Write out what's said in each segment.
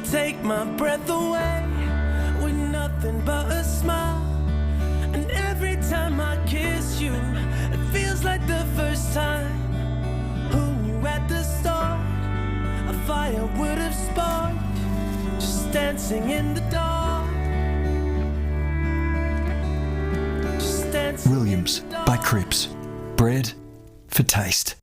take my breath away with nothing but a smile. And every time I kiss you, it feels like the first time. Who knew at the start a fire would have sparked, just dancing in the dark. Just dancing Williams in the dark. by Cripps. Bread for taste.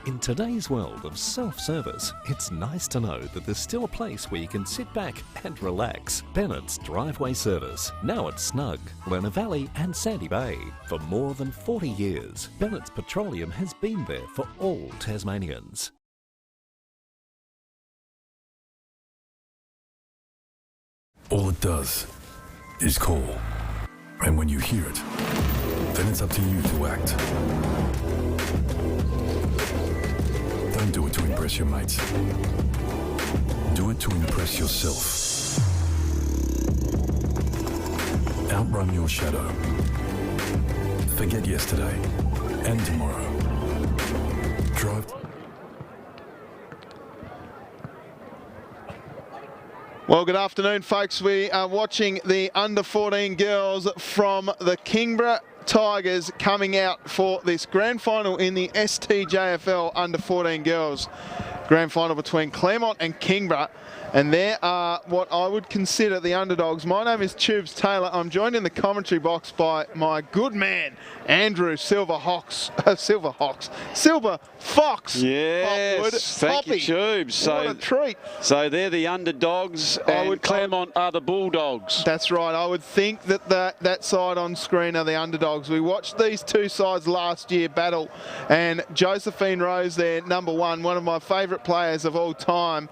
In today's world of self-service, it's nice to know that there's still a place where you can sit back and relax. Bennett's Driveway Service, now at Snug, Lerner Valley and Sandy Bay. For more than 40 years, Bennett's Petroleum has been there for all Tasmanians. All it does is call. And when you hear it, then it's up to you to act. Don't do it to impress your mates. Do it to impress yourself. Outrun your shadow. Forget yesterday and tomorrow. Drive. Well, good afternoon, folks. We are watching the under-14 girls from the Kingborough Tigers coming out for this grand final in the STJFL under-14 girls. Grand final between Claremont and Kingborough. And there are what I would consider the underdogs. My name is Tubes Taylor. I'm joined in the commentary box by my good man, Andrew Silver Fox. Yes, Hopwood. thank Hoppy. you, Tubes. What a treat. So they're the underdogs and Claremont are the Bulldogs. That's right. I would think that that side on screen are the underdogs. We watched these two sides last year battle, and Josephine Rose, their number one of my favourite players of all time,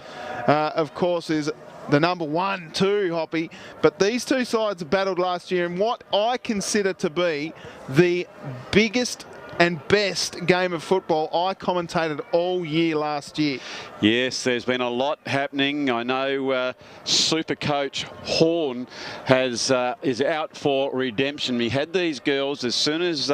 of course, is the number 1 too, Hoppy. But these two sides battled last year in what I consider to be the biggest and best game of football I commentated all year last year. Yes, there's been a lot happening. I know Super Coach Horn is out for redemption. We had these girls as soon as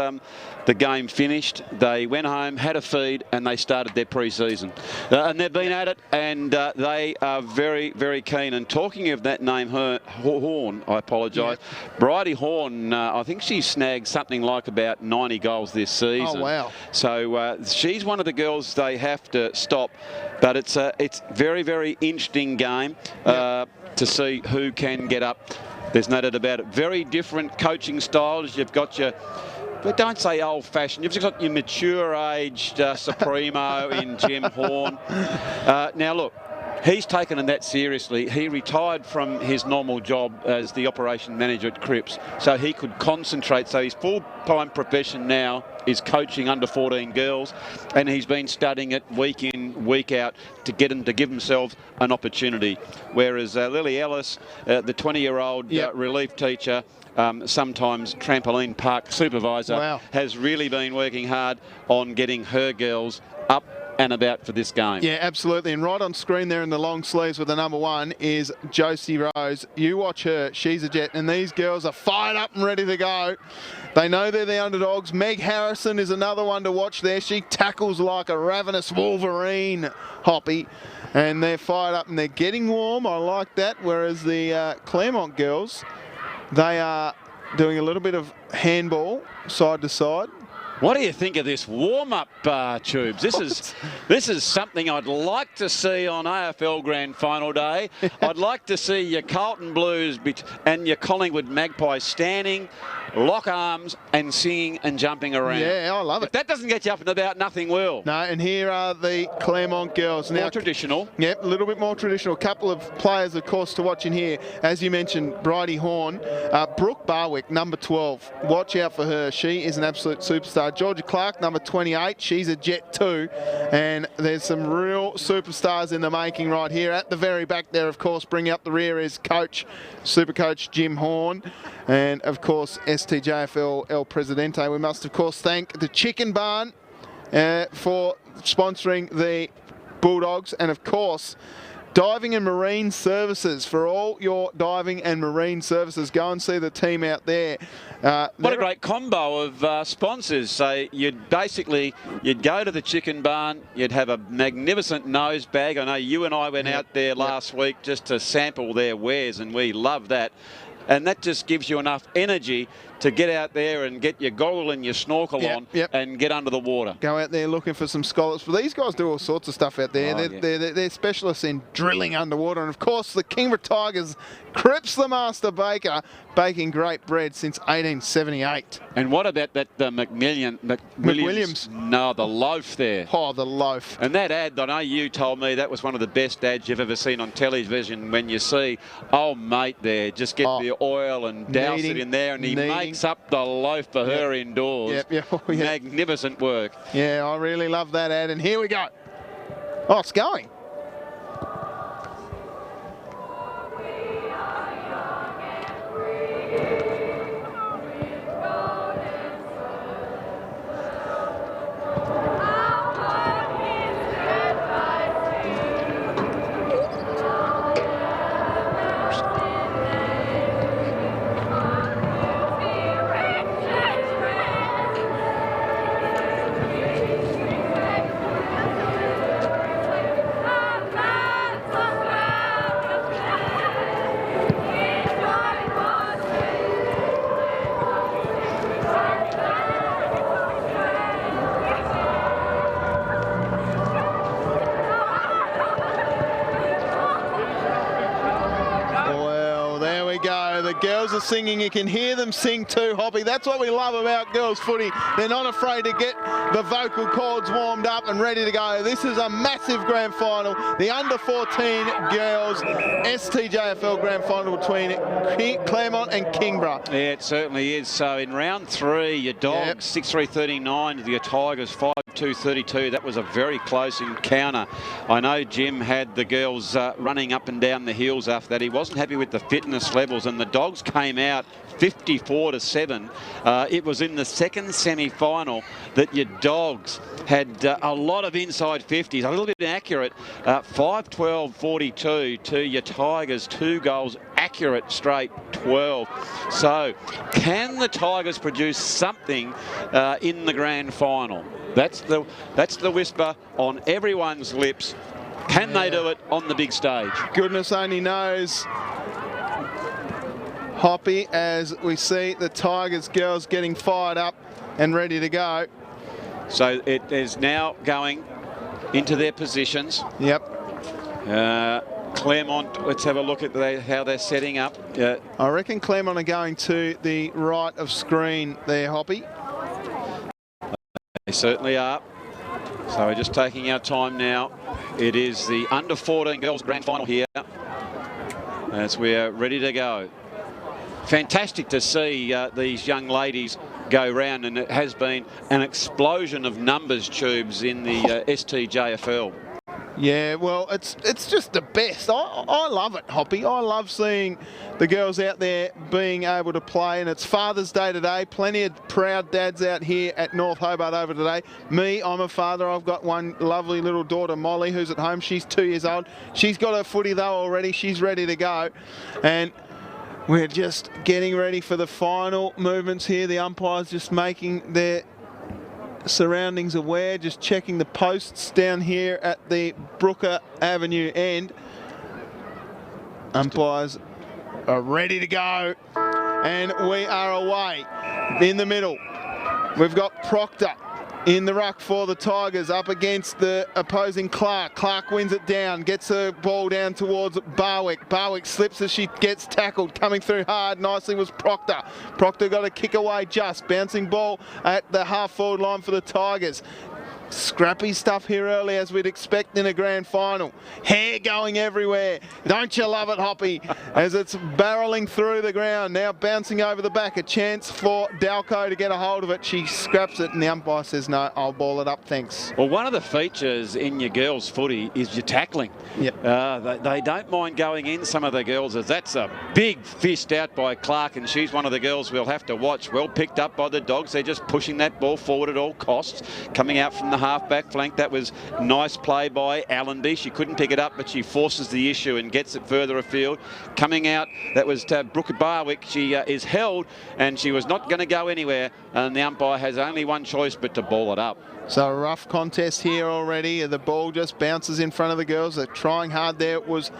the game finished. They went home, had a feed, and they started their pre-season. And they've been at it, and they are very, very keen. And talking of that name, Horn, I apologise. Yeah. Bridie Horn, I think she snagged something like about 90 goals this season. Oh, wow. So she's one of the girls they have to stop. But it's very, very interesting game to see who can get up. There's no doubt about it. Very different coaching styles. You've got your, but don't say old-fashioned. You've just got your mature-aged Supremo in Jim Horn. Now, look, he's taken that seriously. He retired from his normal job as the operation manager at Cripps, so he could concentrate. So his full-time profession now is coaching under-14 girls, and he's been studying it week in, week out to get them to give themselves an opportunity. Whereas Lily Ellis, the 20-year-old relief teacher, sometimes trampoline park supervisor, has really been working hard on getting her girls up and about for this game. Yeah, absolutely. And right on screen there in the long sleeves with the number 1 is Josie Rose. You watch her. She's a jet. And these girls are fired up and ready to go. They know they're the underdogs. Meg Harrison is another one to watch there. She tackles like a ravenous Wolverine, Hoppy. And they're fired up and they're getting warm. I like that. Whereas the Claremont girls, they are doing a little bit of handball side to side. What do you think of this warm-up, Tubes? This is something I'd like to see on AFL Grand Final Day. I'd like to see your Carlton Blues and your Collingwood Magpies standing, lock arms and singing and jumping around. Yeah, I love it. If that doesn't get you up and about, nothing will. No, and here are the Claremont girls. More traditional. Yep, a little bit more traditional. A couple of players, of course, to watch in here. As you mentioned, Bridie Horn. Brooke Barwick, number 12. Watch out for her. She is an absolute superstar. Georgia Clark, number 28. She's a jet too. And there's some real superstars in the making right here. At the very back there, of course, bringing up the rear is Super Coach Jim Horn. And, of course, STJFL El Presidente. We must, of course, thank the Chicken Barn for sponsoring the Bulldogs. And, of course, Diving and Marine Services. For all your diving and marine services, go and see the team out there. What a great combo of sponsors. So you'd go to the chicken barn, you'd have a magnificent nose bag. I know you and I went out there last week just to sample their wares, and we love that. And that just gives you enough energy to get out there and get your goggle and your snorkel on and get under the water. Go out there looking for some scallops. But these guys do all sorts of stuff out there. They're specialists in drilling underwater. And, of course, the Kingborough Tigers, Cripps the Master Baker, baking great bread since 1878. And what about that McWilliams? No, the loaf there. Oh, the loaf. And that ad, I know you told me that was one of the best ads you've ever seen on television, when you see, oh, mate there, just get the oil and douse it in there, and he makes up the loaf for her indoors. Magnificent work. Yeah, I really love that ad. And here we go. Oh, it's going. The girls are singing. You can hear them sing too, Hoppy. That's what we love about girls footy. They're not afraid to get the vocal cords warmed up and ready to go. This is a massive grand final. The under-14 girls STJFL grand final between Claremont and Kingborough. Yeah, it certainly is. So in round 3, your Dogs 6-3-39, your Tigers 5-2-32. That was a very close encounter. I know Jim had the girls running up and down the hills after that. He wasn't happy with the fitness levels, and the Dogs came out 54-7. It was in the second semi-final that your Dogs had a lot of inside 50s, a little bit inaccurate. 5-12-42 to your Tigers, 2 goals accurate straight 12. So can the Tigers produce something in the grand final? That's the whisper on everyone's lips. Can they do it on the big stage? Goodness only knows, Hoppy, as we see the Tigers girls getting fired up and ready to go. So it is now going into their positions. Yep. Claremont, let's have a look at how they're setting up. I reckon Claremont are going to the right of screen there, Hoppy. They certainly are. So we're just taking our time now. It is the under-14 girls grand final here as we're ready to go. Fantastic to see these young ladies go round, and it has been an explosion of numbers, Tubes, in the STJFL. Yeah, well, it's just the best. I love it, Hoppy. I love seeing the girls out there being able to play, and it's Father's Day today. Plenty of proud dads out here at North Hobart over today. Me, I'm a father. I've got one lovely little daughter, Molly, who's at home. She's 2 years old. She's got her footy, though, already. She's ready to go. And we're just getting ready for the final movements here. The umpires just making their surroundings aware, just checking the posts down here at the Brooker Avenue end. Umpires are ready to go, and we are away. In the middle, we've got Proctor in the ruck for the Tigers up against the opposing Clark. Clark wins it down, gets the ball down towards Barwick. Barwick slips as she gets tackled. Coming through hard nicely was Proctor. Proctor got a kick away just. Bouncing ball at the half-forward line for the Tigers. Scrappy stuff here early, as we'd expect in a grand final. Hair going everywhere. Don't you love it, Hoppy? As it's barreling through the ground, now bouncing over the back. A chance for Dalco to get a hold of it. She scraps it, and the umpire says, no, I'll ball it up, thanks. Well, one of the features in your girls' footy is your tackling. Yep. They don't mind going in, some of the girls, as that's a big fist out by Clark, and she's one of the girls we'll have to watch. Well picked up by the Dogs. They're just pushing that ball forward at all costs. Coming out from the half back flank. That was nice play by Allenby. She couldn't pick it up, but she forces the issue and gets it further afield. Coming out, that was Brooke Barwick. She is held, and she was not going to go anywhere, and the umpire has only one choice but to ball it up. So a rough contest here already. The ball just bounces in front of the girls. They're trying hard there. It was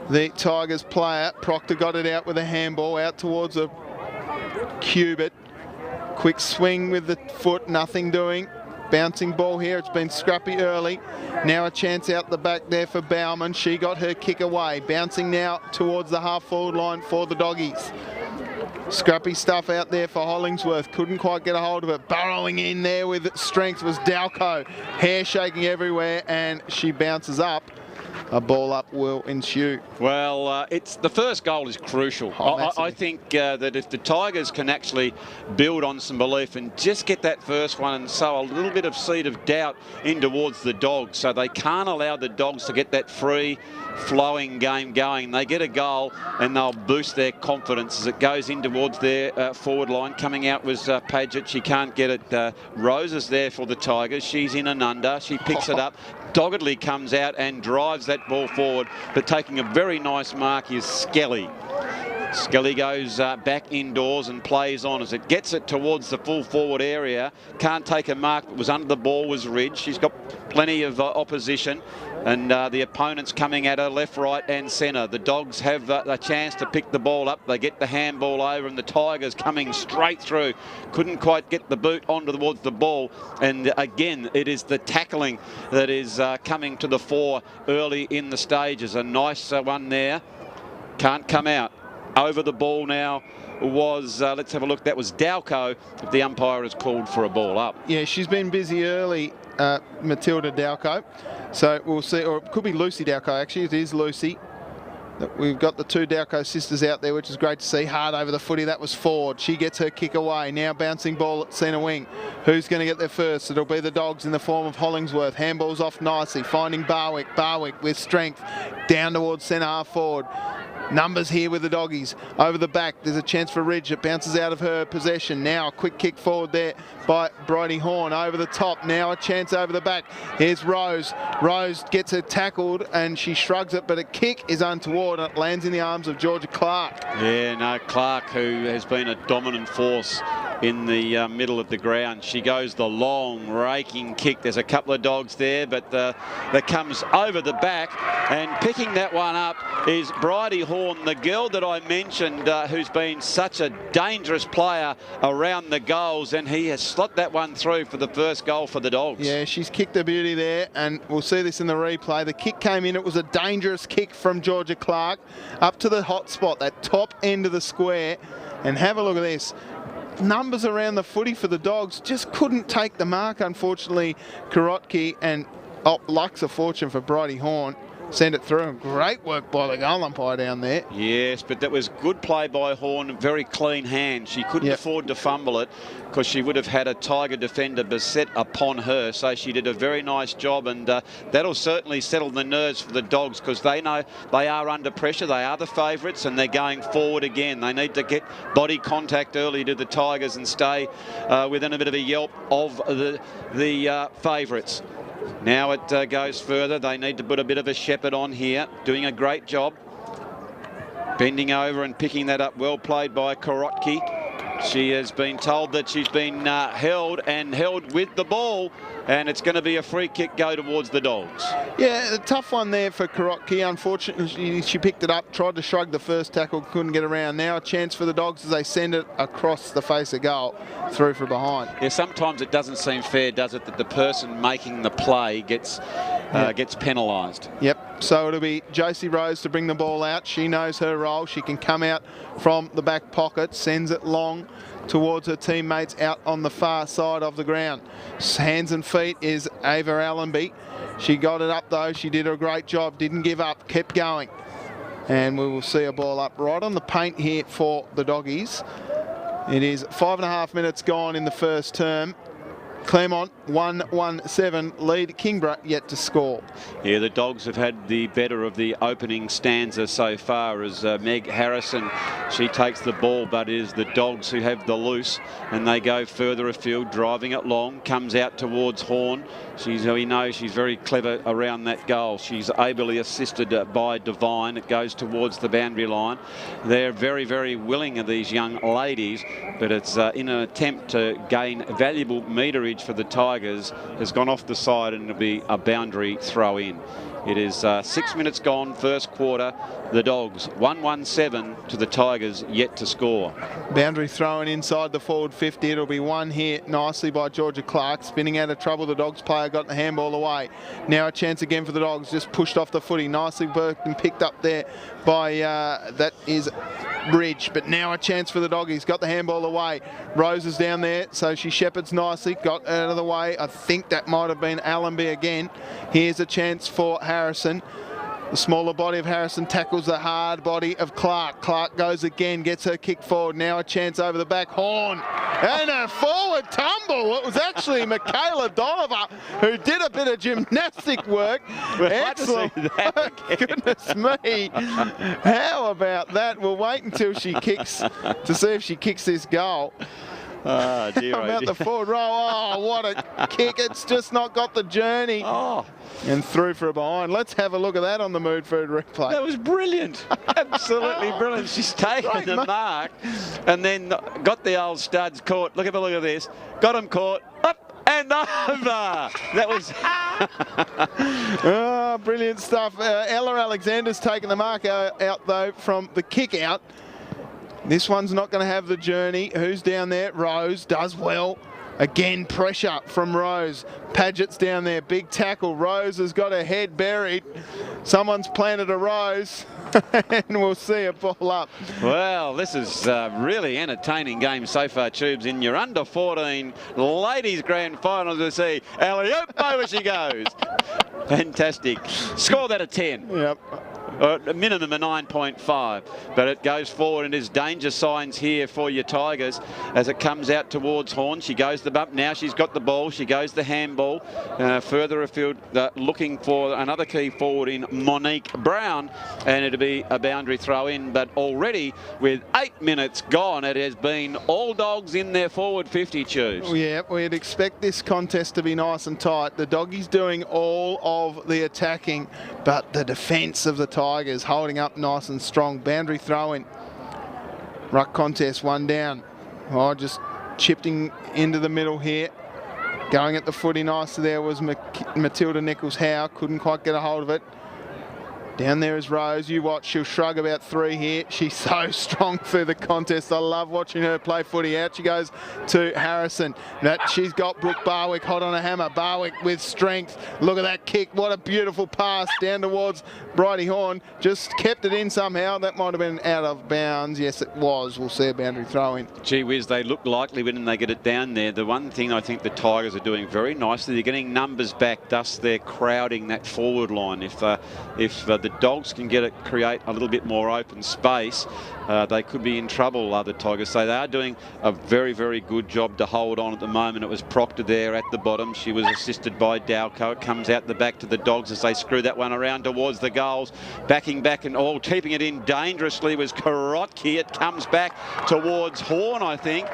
the Tigers player. Proctor got it out with a handball out towards a cubit. Quick swing with the foot, nothing doing. Bouncing ball here. It's been scrappy early. Now a chance out the back there for Bauman. She got her kick away. Bouncing now towards the half-forward line for the Doggies. Scrappy stuff out there for Hollingsworth. Couldn't quite get a hold of it. Burrowing in there with strength was Dalco. Hair shaking everywhere, and she bounces up. A ball up will ensue. Well, it's the first goal is crucial. I think that if the Tigers can actually build on some belief and just get that first one and sow a little bit of seed of doubt in towards the Dogs, so they can't allow the Dogs to get that free flowing game going. They get a goal and they'll boost their confidence as it goes in towards their forward line. Coming out was Paget. She can't get it. Rose is there for the Tigers. She's in and under. She picks it up. Doggedly comes out and drives that ball forward, but taking a very nice mark is Skelly. Skelly goes back indoors and plays on as it gets it towards the full forward area. Can't take a mark, but was under the ball was Ridge. She's got plenty of opposition, and the opponents coming at her left, right and centre. The Dogs have a chance to pick the ball up. They get the handball over, and the Tigers coming straight through. Couldn't quite get the boot onto towards the ball, and again it is the tackling that is coming to the fore early in the stages. A nice one there. Can't come out. Over the ball now was, let's have a look, that was Dalco. The umpire has called for a ball up. Yeah, she's been busy early, Matilda Dalco. So we'll see, or it could be Lucy Dalco actually. It is Lucy. We've got the two Dalco sisters out there, which is great to see. Hard over the footy, that was Ford. She gets her kick away. Now bouncing ball at centre wing. Who's going to get there first? It'll be the Dogs in the form of Hollingsworth. Handball's off nicely, finding Barwick. Barwick with strength, down towards centre half forward. Numbers here with the Doggies. Over the back, there's a chance for Ridge. It bounces out of her possession. Now a quick kick forward there by Bridie Horn. Over the top, now a chance over the back. Here's Rose. Rose gets her tackled and she shrugs it, but a kick is untoward and it lands in the arms of Georgia Clark. Yeah, no, Clark, who has been a dominant force in the middle of the ground. She goes the long raking kick. There's a couple of Dogs there, but that comes over the back, and picking that one up is Bridie Horn, the girl that I mentioned, who's been such a dangerous player around the goals, and he has slot that one through for the first goal for the Dogs. Yeah, she's kicked a beauty there, and we'll see this in the replay. The kick came in. It was a dangerous kick from Georgia Clark up to the hot spot, that top end of the square, and have a look at this. Numbers around the footy for the Dogs, just couldn't take the mark, unfortunately. Karotki, and luck's a fortune for Bridie Horn. Send it through. Great work by the goal umpire down there. Yes, but that was good play by Horn. Very clean hand. She couldn't afford to fumble it because she would have had a Tiger defender beset upon her. So she did a very nice job, and that'll certainly settle the nerves for the Dogs because they know they are under pressure. They are the favourites, and they're going forward again. They need to get body contact early to the Tigers and stay within a bit of a yelp of the favourites. Now it goes further. They need to put a bit of a shepherd on here. Doing a great job. Bending over and picking that up. Well played by Karotki. She has been told that she's been held with the ball, and it's going to be a free kick go towards the Dogs. Yeah, a tough one there for Karotki. Unfortunately, she picked it up, tried to shrug the first tackle, couldn't get around. Now a chance for the Dogs as they send it across the face of goal, through from behind. Yeah, sometimes it doesn't seem fair, does it, that the person making the play gets penalised. Yep, so it'll be Josie Rose to bring the ball out. She knows her role. She can come out from the back pocket, sends it long towards her teammates out on the far side of the ground. Hands and feet is Ava Allenby. She got it up though. She did a great job, didn't give up, kept going. And we will see a ball up right on the paint here for the Doggies. It is 5.5 minutes gone in the first term. Claremont 1-1-7 lead. Kingborough yet to score. Yeah, the Dogs have had the better of the opening stanza so far as Meg Harrison, she takes the ball, but it is the Dogs who have the loose, and they go further afield, driving it long, comes out towards Horn. We know she's very clever around that goal. She's ably assisted by Devine. It goes towards the boundary line. They're very, very willing of these young ladies, but it's in an attempt to gain valuable meterage for the Tigers, has gone off the side, and it'll be a boundary throw in. It is 6 minutes gone, first quarter. The Dogs 1-1-7 to the Tigers, yet to score. Boundary thrown inside the forward 50. It'll be one here nicely by Georgia Clark. Spinning out of trouble, the Dogs player got the handball away. Now a chance again for the Dogs, just pushed off the footy. Nicely worked and picked up there by, that is Bridge. But now a chance for the Doggies. Got the handball away. Rose is down there, so she shepherds nicely. Got out of the way. I think that might have been Allenby again. Here's a chance for Harrison. The smaller body of Harrison tackles the hard body of Clark. Clark goes again, gets her kick forward. Now a chance over the back. Horn. And a forward tumble. It was actually Michaela Donover who did a bit of gymnastic work. Excellent. Goodness me. How about that? We'll wait until she kicks to see if she kicks this goal. Oh, dear, How about the forward row? Oh, what a kick. It's just not got the journey. Oh. And through for a behind. Let's have a look at that on the Mood Food replay. That was brilliant. Absolutely brilliant. She's taken the mark and then got the old studs caught. Look at this. Got him caught. Up and over. That was... Oh, brilliant stuff. Ella Alexander's taken the mark out, though, from the kick out. This one's not going to have the journey. Who's down there? Rose does well. Again, pressure from Rose. Paget's down there. Big tackle. Rose has got her head buried. Someone's planted a rose. And we'll see a ball up. Well, this is a really entertaining game so far, Tubes. In your under 14 ladies grand final to see alley-oop, over she goes. Fantastic. Score that a 10. Yep. A minimum of 9.5, but it goes forward and there's danger signs here for your Tigers as it comes out towards Horn. She goes the bump. Now she's got the ball. She goes the handball further afield, looking for another key forward in Monique Brown, and it'll be a boundary throw in. But already with 8 minutes gone, it has been all Dogs in their forward 50, Choose. Yeah, we'd expect this contest to be nice and tight. The Doggies doing all of the attacking, but the defence of the Tigers holding up nice and strong. Boundary throw-in. Ruck contest, one down. Oh, just chipping into the middle here. Going at the footy nicely there was Matilda Nichols-Howe. Couldn't quite get a hold of it. Down there is Rose. You watch, she'll shrug about 3 here. She's so strong through the contest. I love watching her play footy. Out she goes to Harrison. She's got Brooke Barwick hot on a hammer. Barwick with strength. Look at that kick. What a beautiful pass down towards Bridie Horn. Just kept it in somehow. That might have been out of bounds. Yes, it was. We'll see a boundary throw in. Gee whiz, they look likely when they get it down there. The one thing I think the Tigers are doing very nicely, they're getting numbers back, thus they're crowding that forward line. If the Dogs can create a little bit more open space, they could be in trouble, the Tigers. So they are doing a very, very good job to hold on at the moment. It was Proctor there at the bottom. She was assisted by Dowco. It comes out the back to the Dogs as they screw that one around towards the goals. Backing back and all, keeping it in dangerously was Karotki. It comes back towards Horn, I think.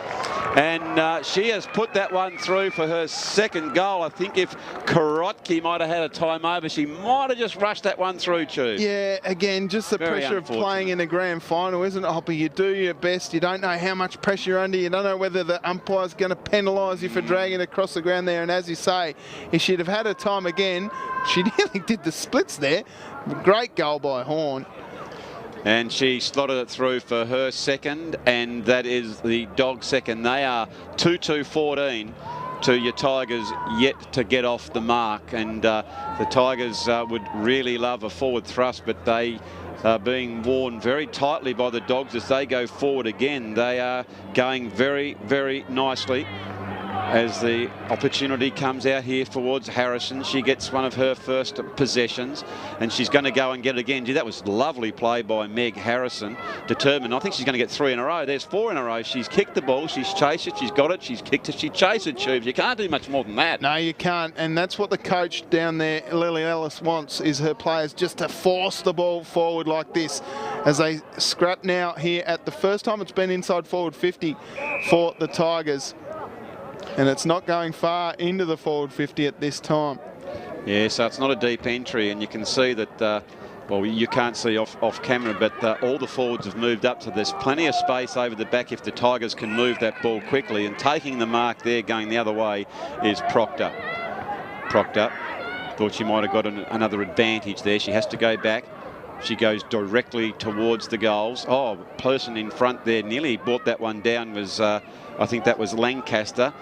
And she has put that one through for her second goal. I think if Karotki might have had a time over, she might have just rushed that one through, Chu. Yeah, again, just the Very pressure of playing in a grand final, isn't it, Hoppy? You do your best. You don't know how much pressure you're under. You don't know whether the umpire's going to penalise you for dragging it across the ground there. And as you say, if she'd have had her time again, she nearly did the splits there. Great goal by Horn. And she slotted it through for her second, and that is the Dog second. They are 2-2-14 to your Tigers, yet to get off the mark. And the Tigers would really love a forward thrust, but they are being worn very tightly by the Dogs as they go forward again. They are going very, very nicely. as the opportunity comes out here towards Harrison. She gets one of her first possessions, and she's going to go and get it again. Gee, that was lovely play by Meg Harrison. Determined. I think she's going to get 3 in a row. There's 4 in a row. She's kicked the ball. She's chased it. She's got it. She's kicked it. She chased it, Tubes. You can't do much more than that. No, you can't. And that's what the coach down there, Lily Ellis, wants, is her players just to force the ball forward like this as they scrap now here at the first time it's been inside forward 50 for the Tigers. And it's not going far into the forward 50 at this time. Yeah, so it's not a deep entry, and you can see that, well, you can't see off camera, but all the forwards have moved up, so there's plenty of space over the back if the Tigers can move that ball quickly. And taking the mark there, going the other way, is Proctor. Proctor thought she might have got another advantage there. She has to go back. She goes directly towards the goals. Oh, person in front there nearly brought that one down was, I think that was Lancaster.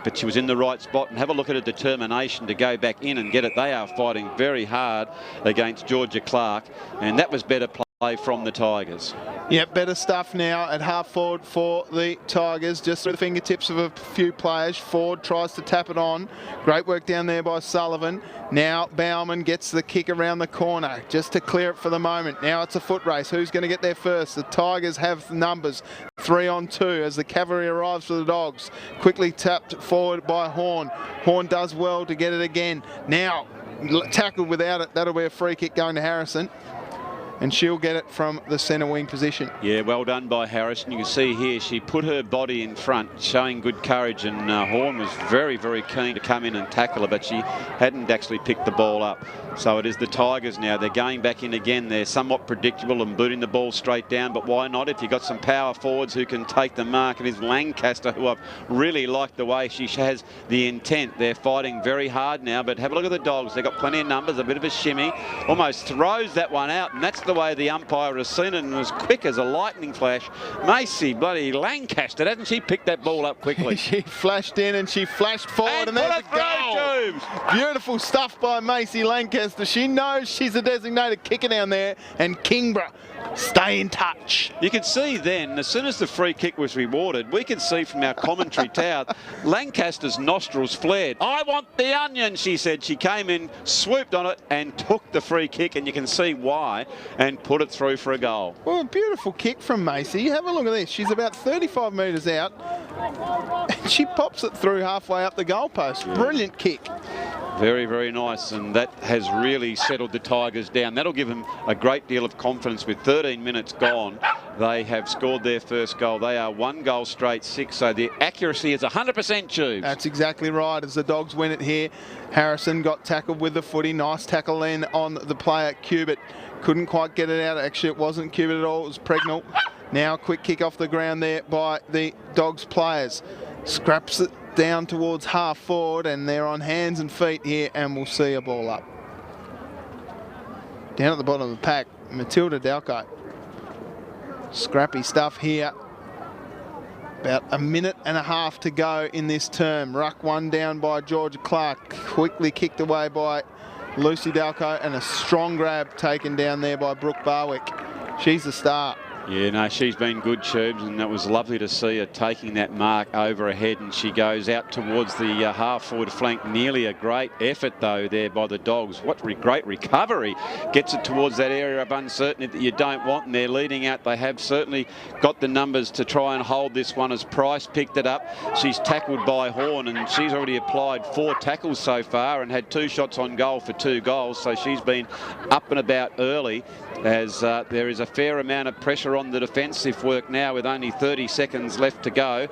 But she was in the right spot, and have a look at her determination to go back in and get it. They are fighting very hard against Georgia Clark, and that was better play from the Tigers. Yep, better stuff now at half forward for the Tigers, just through the fingertips of a few players. Ford tries to tap it on. Great work down there by Sullivan. Now Bauman gets the kick around the corner just to clear it for the moment. Now it's a foot race. Who's going to get there first? The Tigers have numbers 3 on 2 as the cavalry arrives for the Dogs. Quickly tapped forward by Horn. Horn does well to get it again. Now tackled without it. That'll be a free kick going to Harrison. And she'll get it from the centre wing position. Yeah, well done by Harrison. You can see here she put her body in front, showing good courage, and Horn was very, very keen to come in and tackle her, but she hadn't actually picked the ball up. So it is the Tigers now. They're going back in again. They're somewhat predictable and booting the ball straight down, but why not? If you've got some power forwards who can take the mark, it is Lancaster, who I've really liked the way she has the intent. They're fighting very hard now, but have a look at the Dogs. They've got plenty of numbers, a bit of a shimmy, almost throws that one out, and that's the way the umpire has seen it, and was quick as a lightning flash. Macy bloody Lancaster, hasn't she picked that ball up quickly? She flashed in and she flashed forward, and there's a goal. Beautiful stuff by Macy Lancaster. She knows she's a designated kicker down there, and Kingborough stay in touch. You can see then, as soon as the free kick was rewarded, we could see from our commentary tower, Lancaster's nostrils flared. I want the onion, she said. She came in, swooped on it, and took the free kick, and you can see why, and put it through for a goal. Well, a beautiful kick from Macy. Have a look at this. She's about 35 metres out, and she pops it through halfway up the goalpost. Yeah. Brilliant kick. Very, very nice, and that has really settled the Tigers down. That'll give them a great deal of confidence. With 13 minutes gone, they have scored their first goal. They are 1 goal straight 6, so the accuracy is 100%, Tubes. That's exactly right, as the Dogs win it here. Harrison got tackled with the footy. Nice tackle in on the player, Cubitt. Couldn't quite get it out. Actually, it wasn't Cubitt at all. It was Pregnall. Now, quick kick off the ground there by the Dogs players. Scraps it down towards half forward, and they're on hands and feet here, and we'll see a ball up. Down at the bottom of the pack, Matilda Dalco. Scrappy stuff here. About a minute and a half to go in this term. Ruck one down by Georgia Clark. Quickly kicked away by Lucy Dalco, and a strong grab taken down there by Brooke Barwick. She's the star. Yeah, no, she's been good, Tubes, and it was lovely to see her taking that mark over her head, and she goes out towards the half-forward flank. Nearly a great effort, though, there by the Dogs. What great recovery. Gets it towards that area of uncertainty that you don't want, and they're leading out. They have certainly got the numbers to try and hold this one as Price picked it up. She's tackled by Horn, and she's already applied 4 tackles so far and had 2 shots on goal for 2 goals, so she's been up and about early, as there is a fair amount of pressure on the defensive work now with only 30 seconds left to go.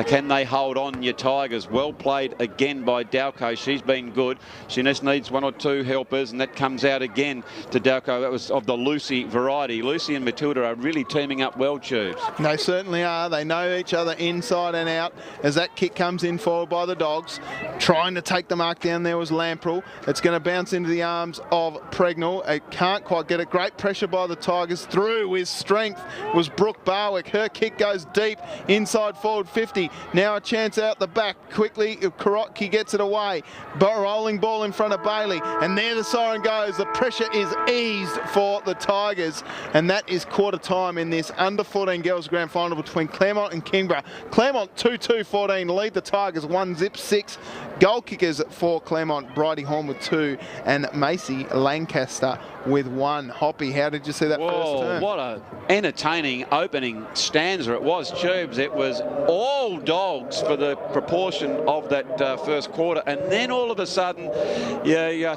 Can they hold on, your Tigers? Well played again by Dalco. She's been good. She just needs 1 or 2 helpers, and that comes out again to Dalco. That was of the Lucy variety. Lucy and Matilda are really teaming up well, Tubes. They certainly are. They know each other inside and out as that kick comes in forward by the Dogs. Trying to take the mark down there was Lamprell. It's going to bounce into the arms of Pregnall. It can't quite get it. Great pressure by the Tigers, through with strength was Brooke Barwick. Her kick goes deep inside forward 50. Now a chance out the back. Quickly, Karotki gets it away. Rolling ball in front of Bailey. And there the siren goes. The pressure is eased for the Tigers. And that is quarter time in this under-14 girls grand final between Claremont and Kingborough. Claremont 2-2-14 lead the Tigers 1-6. Goal kickers for Claremont, Bridie Horn with 2 and Macy Lancaster with 1. Hoppy, how did you see that first turn? What a entertaining opening stanza it was, Tubes. It was all dogs for the proportion of that first quarter, and then all of a sudden,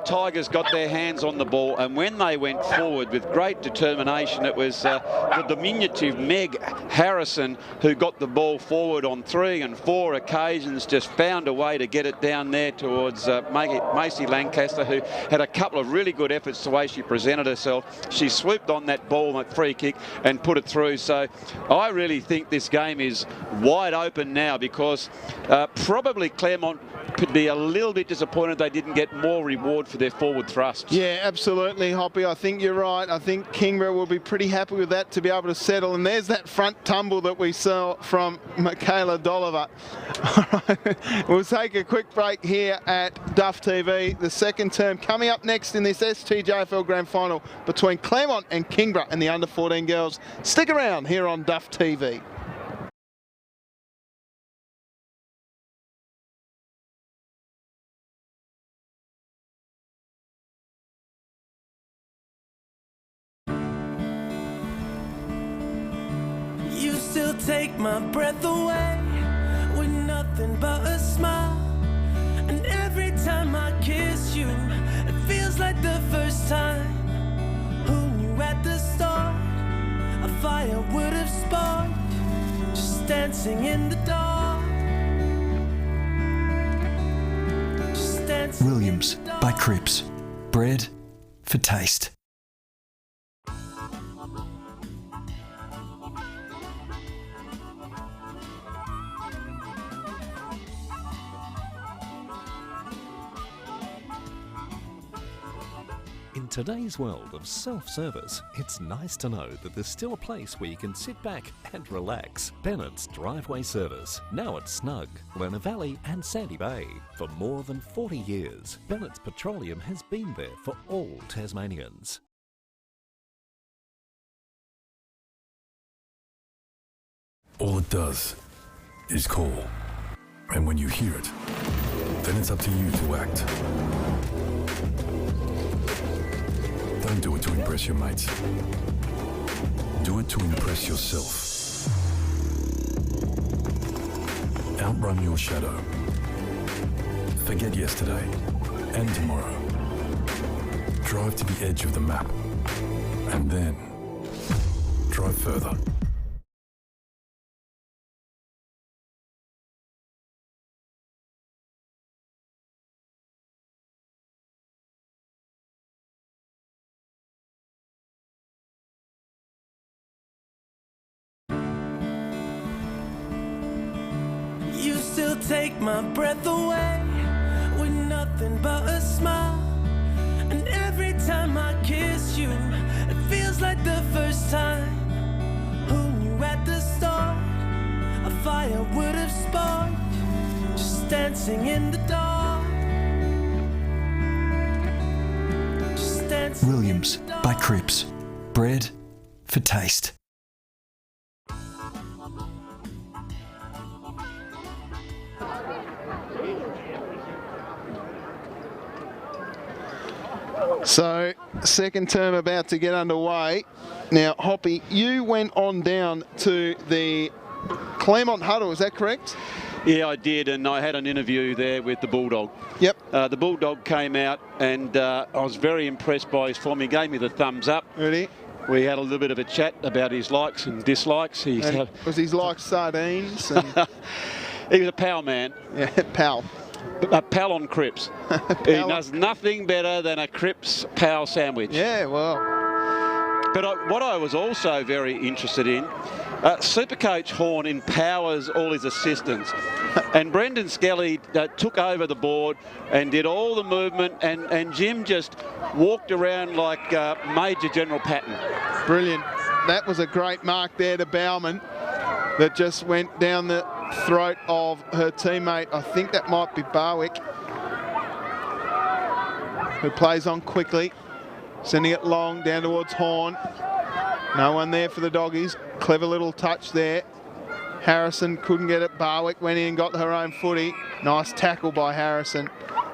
Tigers got their hands on the ball, and when they went forward with great determination, it was the diminutive Meg Harrison who got the ball forward on 3 and 4 occasions, just found a way to get it down there towards Macy Lancaster, who had a couple of really good efforts the way she presented herself. She swooped on that ball, that free kick, and put it through. So I really think this game is wide open now, because probably Claremont could be a little bit disappointed they didn't get more reward for their forward thrust. Yeah, absolutely, Hoppy. I think you're right. I think Kingborough will be pretty happy with that to be able to settle. And there's that front tumble that we saw from Michaela Dolliver. All right, we'll take a quick break here at Duff TV. The second term coming up next in this STJFL Grand Final between Claremont and Kingborough and the under-14 girls. Stick around here on Duff TV. You still take my breath away with nothing but a smile. And every time I kiss you, it feels like the first time. Who knew at the start a fire would have sparked, just dancing in the dark. Just dancing Williams in the dark. by CRIPPS. Bread for taste. In today's world of self-service, it's nice to know that there's still a place where you can sit back and relax. Bennett's Driveway Service, now at Snug, Lerner Valley and Sandy Bay. For more than 40 years, Bennett's Petroleum has been there for all Tasmanians. All it does is call. And when you hear it, then it's up to you to act. Don't do it to impress your mates. Do it to impress yourself. Outrun your shadow. Forget yesterday and tomorrow. Drive to the edge of the map. And then drive further. You still take my breath away with nothing but a smile. And every time I kiss you, it feels like the first time. Who knew at the start a fire would have sparked, just dancing in the dark. Just dancing Williams in the dark. by CRIPPS. Bread for taste. So, second term about to get underway. Now, Hoppy, you went on down to the Claremont huddle, is that correct? Yeah, I did, and I had an interview there with the Bulldog. Yep. The Bulldog came out, and I was very impressed by his form. He gave me the thumbs up. Ready? We had a little bit of a chat about his likes and dislikes. And was his like sardines? And He was a pal man. yeah, pal. A pal on CRIPPS. He does nothing better than a CRIPPS pal sandwich. Yeah, well. But what I was also very interested in, Supercoach Horn empowers all his assistants. And Brendan Skelly took over the board and did all the movement, and Jim just walked around like Major General Patton. Brilliant. that was a great mark there to Bauman that just went down the throat of her teammate. I think that might be Barwick, who plays on quickly, sending it long down towards Horn. No one there for the doggies. Clever little touch there. Harrison couldn't get it. Barwick went in and got her own footy. Nice tackle by Harrison.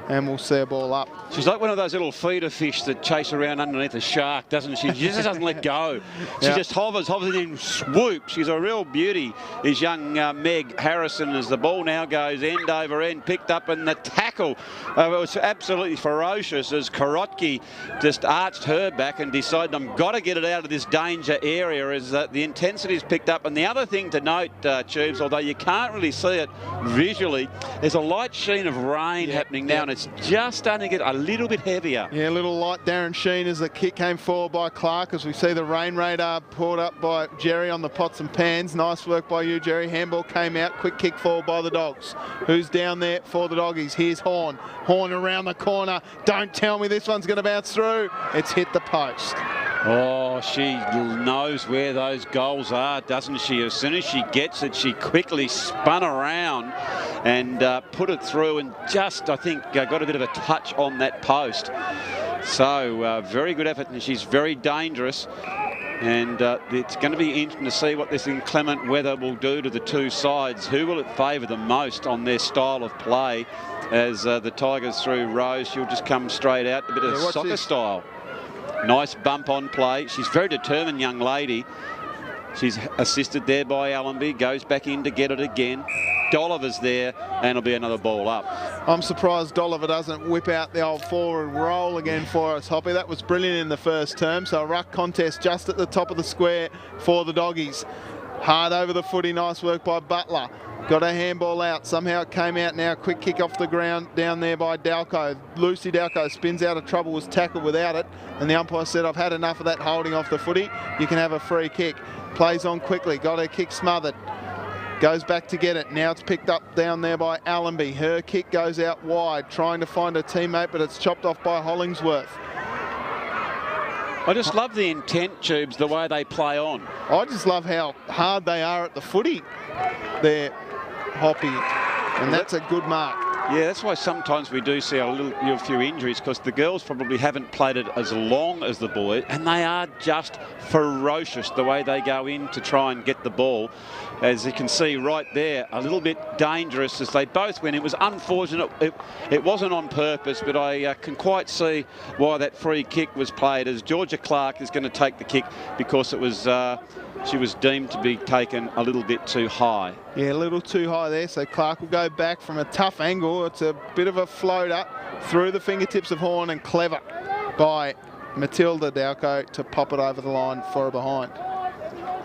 And we'll see a ball up. She's like one of those little feeder fish that chase around underneath a shark, doesn't she? She just doesn't let go. She just hovers, and then swoop. She's a real beauty, is young Meg Harrison, as the ball now goes end over end, picked up, and the tackle was absolutely ferocious as Korotki just arched her back and decided, I've got to get it out of this danger area, as the intensity's picked up. And the other thing to note, Tubes, although you can't really see it visually, there's a light sheen of rain happening now, and it's just starting to get a little bit heavier. Yeah, a little light Darren Sheen as the kick came forward by Clark, as we see the rain radar pulled up by Jerry on the pots and pans. Nice work by you, Jerry. Handball came out, quick kick forward by the Dogs. Who's down there for the Doggies? Here's Horn. Horn around the corner. Don't tell me this one's going to bounce through. It's hit the post. Oh, she knows where those goals are, doesn't she? As soon as she gets it, she quickly spun around and put it through, and just, I think, got a bit of a touch on that post. So, very good effort, and she's very dangerous. And it's going to be interesting to see what this inclement weather will do to the two sides. Who will it favour the most on their style of play? As the Tigers through Rose, she'll just come straight out, a bit of soccer style. Nice bump on play. She's a very determined young lady. She's assisted there by Allenby. Goes back in to get it again. Dolliver's there, and it'll be another ball up. I'm surprised Dolliver doesn't whip out the old forward roll again for us, Hoppy. That was brilliant in the first term. So a ruck contest just at the top of the square for the Doggies. Hard over the footy. Nice work by Butler. Got a handball out. Somehow it came out now. Quick kick off the ground down there by Dalco. Lucy Dalco spins out of trouble, was tackled without it. And the umpire said, I've had enough of that holding off the footy. You can have a free kick. Plays on quickly. Got her kick smothered. Goes back to get it. Now it's picked up down there by Allenby. Her kick goes out wide, trying to find a teammate, but it's chopped off by Hollingsworth. I just love the intent, Tubes, the way they play on. I just love how hard they are at the footy there, Hoppy, and that's a good mark. Yeah, that's why sometimes we do see a few injuries, because the girls probably haven't played it as long as the boys, and they are just ferocious the way they go in to try and get the ball. As you can see right there, a little bit dangerous as they both went. It was unfortunate. It wasn't on purpose, but I can quite see why that free kick was played, as Georgia Clark is going to take the kick because it was she was deemed to be taken a little bit too high. Yeah, a little too high there, so Clark will go back from a tough angle. It's a bit of a floater through the fingertips of Horn, and clever by Matilda Dalco to pop it over the line for a behind.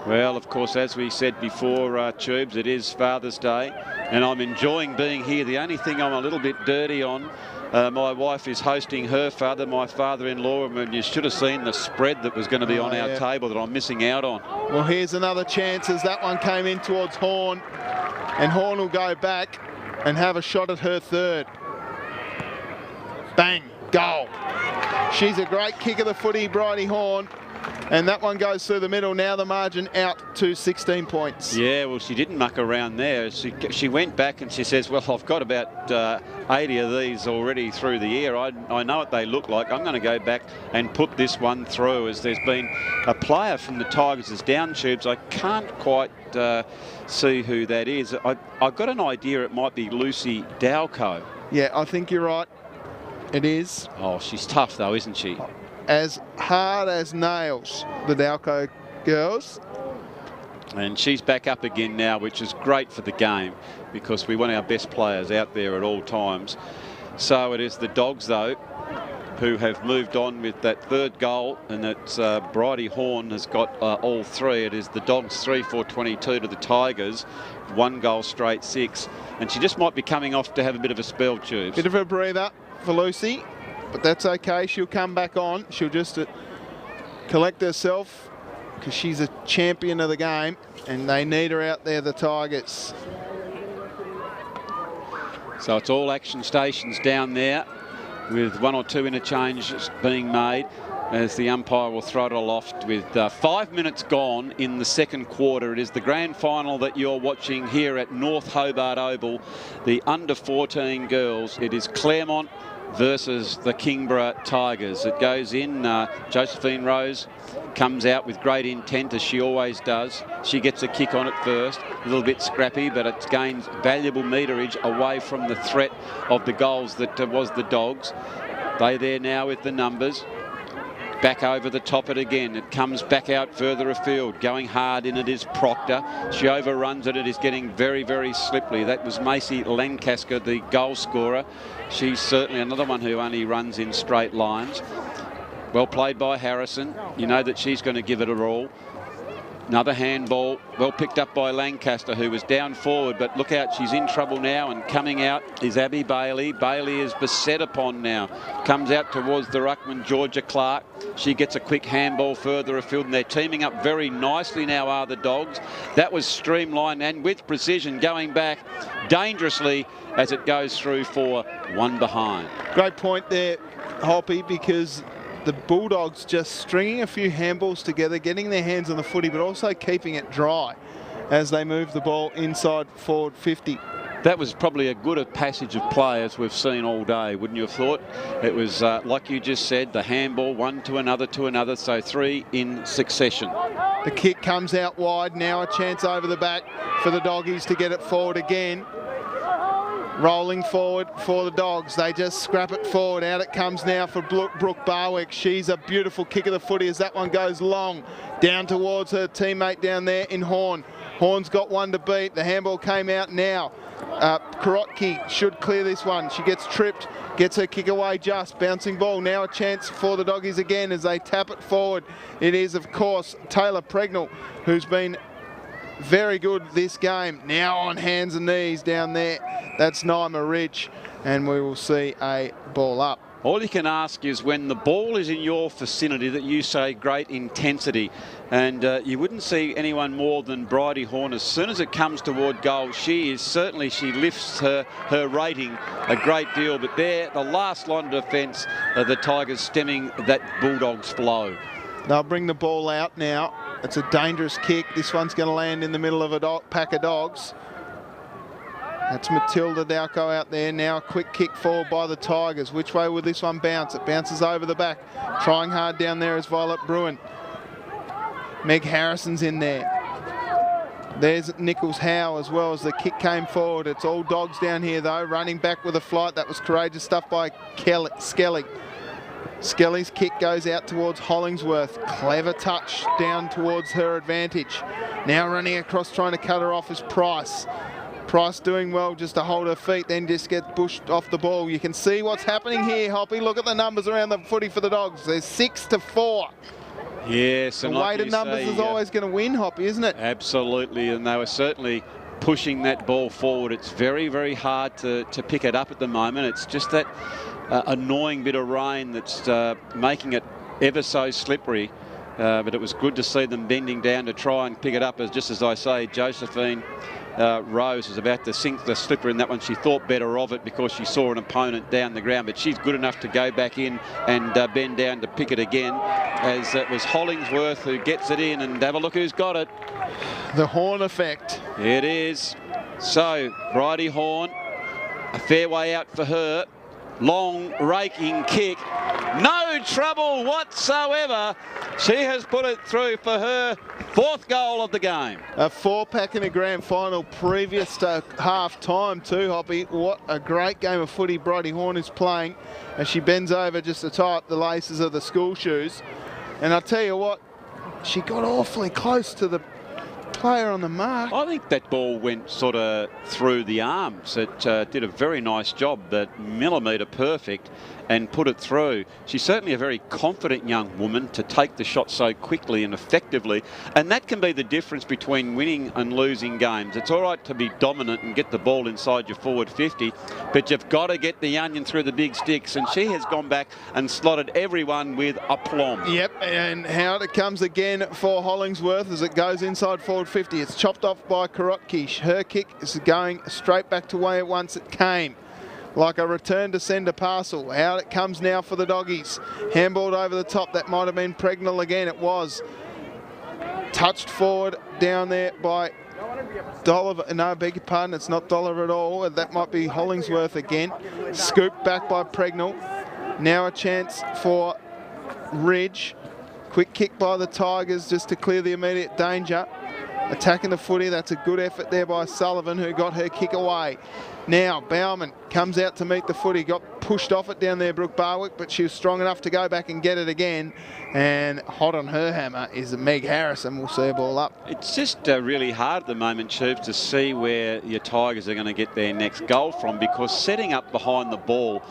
Well, of course, as we said before, Tubes, it is Father's Day, and I'm enjoying being here. The only thing I'm a little bit dirty on, my wife is hosting her father, my father-in-law, and you should have seen the spread that was going to be on our table that I'm missing out on. Well, here's another chance as that one came in towards Horn, and Horn will go back and have a shot at her third. Bang, goal. She's a great kick of the footy, Bridie Horn. And that one goes through the middle. Now the margin out to 16 points. Yeah, well, she didn't muck around there. She went back and she says, well, I've got about 80 of these already through the year. I know what they look like. I'm going to go back and put this one through, as there's been a player from the Tigers is down, Tubes. I can't quite see who that is. I've got an idea it might be Lucy Dalco. Yeah, I think you're right. It is. Oh, she's tough though, isn't she? As hard as nails, the Dalco girls. And she's back up again now, which is great for the game, because we want our best players out there at all times. So it is the Dogs, though, who have moved on with that third goal, and it's Bridie Horn has got all three. It is the Dogs 3-4-22 to the Tigers, 1 goal straight 6. And she just might be coming off to have a bit of a spell, Tubes. Bit of a breather for Lucy. But that's okay. She'll come back on. She'll just collect herself, because she's a champion of the game, and they need her out there, the Tigers. So it's all action stations down there, with 1 or 2 interchanges being made. as the umpire will throw it aloft with 5 minutes gone in the second quarter. It is the grand final that you're watching here at North Hobart Oval, the under-14 girls. It is Claremont versus the Kingborough Tigers. It goes in. Josephine Rose comes out with great intent, as she always does. She gets a kick on it first, a little bit scrappy, but it gains valuable meterage away from the threat of the goals that was the Dogs. They there now with the numbers. Back over the top it again. It comes back out further afield. Going hard in it is Proctor. She overruns it. It is getting very, very slippery. That was Macy Lancaster, the goal scorer. She's certainly another one who only runs in straight lines. Well played by Harrison. You know that she's going to give it her all. Another handball, well picked up by Lancaster, who was down forward, but look out, she's in trouble now, and coming out is Abby Bailey. Bailey is beset upon now. Comes out towards the ruckman, Georgia Clark. She gets a quick handball further afield, and they're teaming up very nicely now, are the Dogs. That was streamlined and with precision, going back dangerously as it goes through for one behind. Great point there, Hoppy, because the Bulldogs just stringing a few handballs together, getting their hands on the footy, but also keeping it dry as they move the ball inside forward 50. That was probably a good passage of play as we've seen all day, wouldn't you have thought? It was, like you just said, the handball, one to another, so three in succession. The kick comes out wide, now a chance over the back for the Doggies to get it forward again. Rolling forward for the Dogs. They just scrap it forward. Out it comes now for Brooke Barwick. She's a beautiful kick of the footy as that one goes long. Down towards her teammate down there in Horn. Horn's got one to beat. The handball came out now. Karotki should clear this one. She gets tripped, gets her kick away just. Bouncing ball. Now a chance for the Doggies again as they tap it forward. It is, of course, Taylor Pregnell, who's been very good this game. Now on hands and knees down there. That's Naima Rich, and we will see a ball up. All you can ask is when the ball is in your vicinity that you say great intensity, and you wouldn't see anyone more than Bridie Horn. As soon as it comes toward goal, she lifts her rating a great deal. But there, the last line of defence, the Tigers stemming that Bulldogs flow. They'll bring the ball out now. It's a dangerous kick. This one's going to land in the middle of a pack of Dogs. That's Matilda Dalco out there. Now a quick kick forward by the Tigers. Which way will this one bounce? It bounces over the back. Trying hard down there is Violet Bruin. Meg Harrison's in there. There's Nichols Howe as well as the kick came forward. It's all Dogs down here though. Running back with a flight. That was courageous stuff by Skelly. Skelly's kick goes out towards Hollingsworth. Clever touch down towards her advantage. Now running across trying to cut her off is Price. Price doing well just to hold her feet, then just get pushed off the ball. You can see what's happening here, Hoppy. Look at the numbers around the footy for the Dogs. There's 6-4. Yes, the and weighted numbers is always going to win, Hoppy, isn't it? Absolutely, and they were certainly pushing that ball forward. It's very, very hard to pick it up at the moment. It's just that annoying bit of rain that's making it ever so slippery. But it was good to see them bending down to try and pick it up. Just as I say, Josephine Rose was about to sink the slipper in that one. She thought better of it because she saw an opponent down the ground, but she's good enough to go back in and bend down to pick it again, as it was Hollingsworth who gets it in. And have a look who's got it. The Horn effect. It is. So, Bridie Horn, a fair way out for her. Long raking kick, no trouble whatsoever. She has put it through for her fourth goal of the game. A 4-pack in a grand final previous to half time too, Hoppy. What a great game of footy Bridie Horn is playing as she bends over just to tie up the laces of the school shoes. And I'll tell you what, she got awfully close to the player on the mark. I think that ball went sort of through the arms. It did a very nice job, that millimetre perfect, and put it through. She's certainly a very confident young woman to take the shot so quickly and effectively, and that can be the difference between winning and losing games. It's all right to be dominant and get the ball inside your forward 50, but you've got to get the onion through the big sticks, and she has gone back and slotted everyone with aplomb. Yep, and out it comes again for Hollingsworth as it goes inside forward 50. It's chopped off by Karotki. Her kick is going straight back to where once it came. like a return to sender parcel. Out it comes now for the doggies. Handballed over the top. That might have been Pregnell again. It was. Touched forward down there by Dolliver. No, beg your pardon, it's not Dolliver at all. That might be Hollingsworth again. Scooped back by Pregnell. Now a chance for Ridge. Quick kick by the Tigers just to clear the immediate danger. Attacking the footy. That's a good effort there by Sullivan, who got her kick away. Now Bauman comes out to meet the footy. Got pushed off it down there, Brooke Barwick, but she was strong enough to go back and get it again. And hot on her hammer is Meg Harrison. We'll see a ball up. It's just really hard at the moment, Tubes, to see where your Tigers are going to get their next goal from, because setting up behind the ball,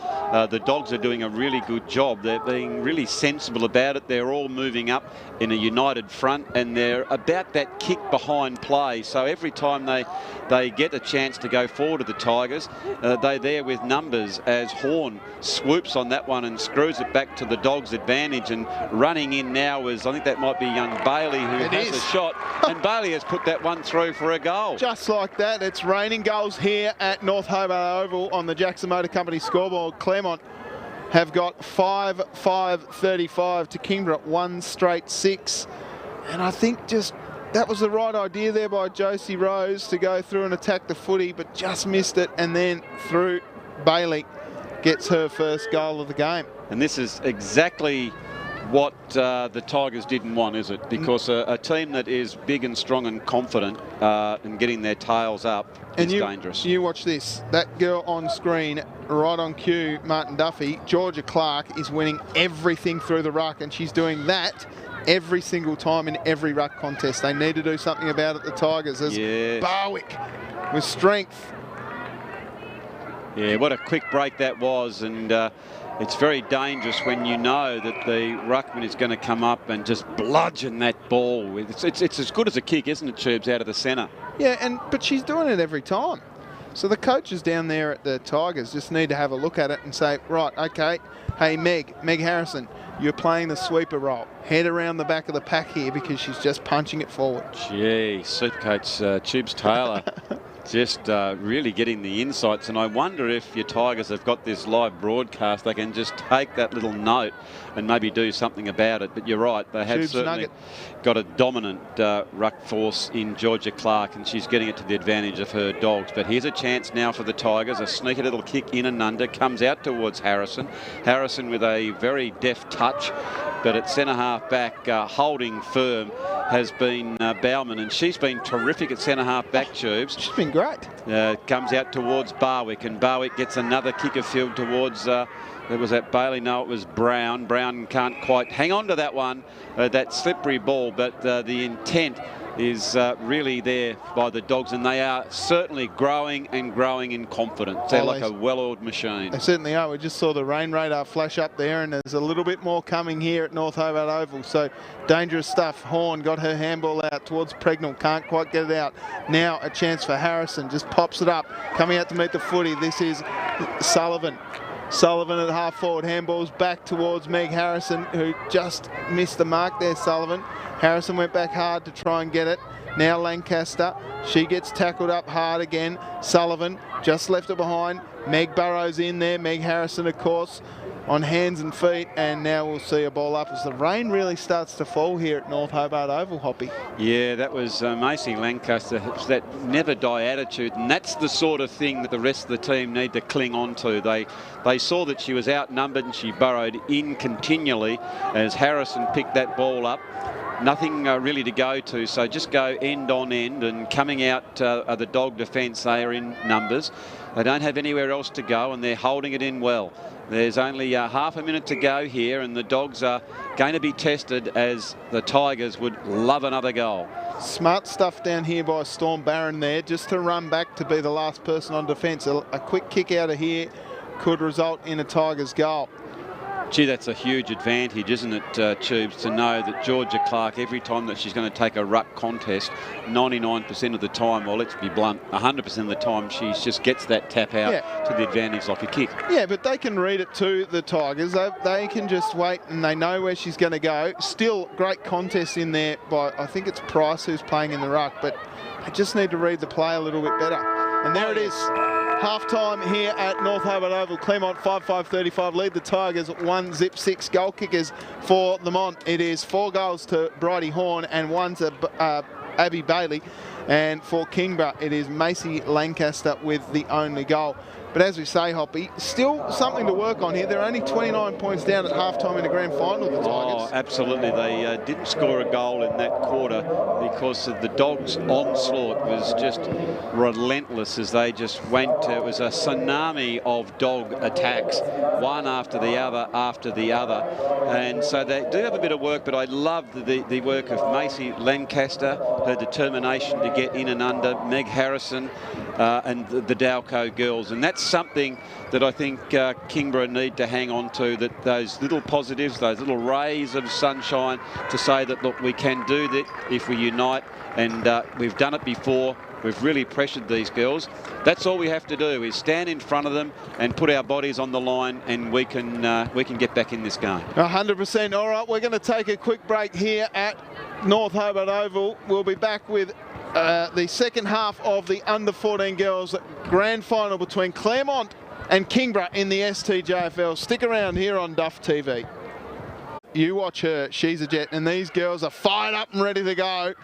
the Dogs are doing a really good job. They're being really sensible about it. They're all moving up in a united front, and they're about that kick behind play. So every time they get a chance to go forward to the Tigers, they're there with numbers, as Horn swoops on that one and screws it back to the Dogs' advantage. And running in now is, I think that might be young Bailey, who has a shot, and Bailey has put that one through for a goal. Just like that, it's raining goals here at North Hobart Oval on the Jackson Motor Company scoreboard. Claremont have got 5-5-35 to Kingborough, 1 straight 6. And I think just that was the right idea there by Josie Rose to go through and attack the footy, but just missed it. And then through, Bailey gets her first goal of the game. And this is exactly what the Tigers didn't want, is it? Because a team that is big and strong and confident in getting their tails up is dangerous. You watch this. That girl on screen, right on cue, Martin Duffy, Georgia Clark, is winning everything through the ruck, and she's doing that every single time in every ruck contest. They need to do something about it, the Tigers, as Barwick with strength. Yeah, what a quick break that was, and it's very dangerous when you know that the ruckman is going to come up and just bludgeon that ball. It's as good as a kick, isn't it, Tubes, out of the centre? Yeah, but she's doing it every time. So the coaches down there at the Tigers just need to have a look at it and say, right, okay, hey, Meg Harrison, you're playing the sweeper role. Head around the back of the pack here, because she's just punching it forward. Gee, Supercoach Tubes Taylor just really getting the insights. And I wonder if your Tigers have got this live broadcast, they can just take that little note and maybe do something about it. But you're right, they have certainly got a dominant ruck force in Georgia Clark, and she's getting it to the advantage of her Dogs. But here's a chance now for the Tigers. A sneaky little kick in and under, comes out towards Harrison. Harrison with a very deft touch, but at centre half back, holding firm has been Bauman, and she's been terrific at centre half back, Tubes. She's been great. Comes out towards Barwick, and Barwick gets another kick of field towards, was that Bailey? No, it was Brown. Brown can't quite hang on to that one, that slippery ball, but the intent is really there by the Dogs, and they are certainly growing and growing in confidence. They're like a well-oiled machine. They certainly are. We just saw the rain radar flash up there, and there's a little bit more coming here at North Hobart Oval. So dangerous stuff. Horn got her handball out towards Pregnell, can't quite get it out. Now a chance for Harrison, just pops it up, coming out to meet the footy. This is Sullivan. Sullivan at half forward, handballs back towards Meg Harrison, who just missed the mark there, Sullivan. Harrison went back hard to try and get it. Now Lancaster, she gets tackled up hard again. Sullivan just left it behind. Meg Burrows in there. Meg Harrison, of course, on hands and feet, and now we'll see a ball up as the rain really starts to fall here at North Hobart Oval, Hoppy. Yeah, that was Macy Lancaster. It's that never die attitude, and that's the sort of thing that the rest of the team need to cling on to. They saw that she was outnumbered, and she burrowed in continually as Harrison picked that ball up. Nothing really to go to, so just go end on end, and coming out the Dog defence, they are in numbers. They don't have anywhere else to go, and they're holding it in well. There's only half a minute to go here, and the Dogs are going to be tested, as the Tigers would love another goal. Smart stuff down here by Storm Barron there, just to run back to be the last person on defence. A quick kick out of here could result in a Tigers goal. Gee, that's a huge advantage, isn't it, Tubes, to know that Georgia Clark, every time that she's going to take a ruck contest, 99% of the time, well, let's be blunt, 100% of the time, she just gets that tap out to the advantage like a kick. Yeah, but they can read it to the Tigers. They can just wait, and they know where she's going to go. Still, great contest in there by, I think it's Price who's playing in the ruck, but they just need to read the play a little bit better. And there it is. half-time here at North Hobart Oval. Claremont 5-5-35 lead the Tigers 1-6 goal kickers for the Mont. It is 4 goals to Bridie Horn and 1 to Abby Bailey. And for Kingborough, it is Macy Lancaster with the only goal. But as we say, Hoppy, still something to work on here. They're only 29 points down at halftime in the grand final, the Tigers. Oh, absolutely. They didn't score a goal in that quarter because of the Dogs' onslaught was just relentless as they just went. It was a tsunami of dog attacks, one after the other. And so they do have a bit of work, but I love the work of Macy Lancaster, her determination to get in and under, Meg Harrison, and the Dalco girls. And that's something that I think Kingborough need to hang on to, that those little positives, those little rays of sunshine to say that, look, we can do that if we unite, and we've done it before. We've really pressured these girls. That's all we have to do, is stand in front of them and put our bodies on the line, and we can get back in this game. 100%. All right, we're going to take a quick break here at North Hobart Oval. We'll be back with the second half of the under-14 girls grand final between Claremont and Kingborough in the STJFL. Stick around here on Duff TV. You watch her, she's a jet, and these girls are fired up and ready to go.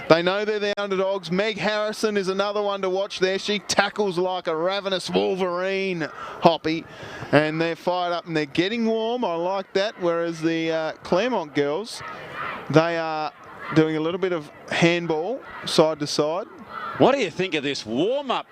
They know they're the underdogs. Meg Harrison is another one to watch there. She tackles like a ravenous Wolverine, Hoppy, and they're fired up and they're getting warm. I like that. Whereas the Claremont girls, they are doing a little bit of handball side to side. What do you think of this warm-up,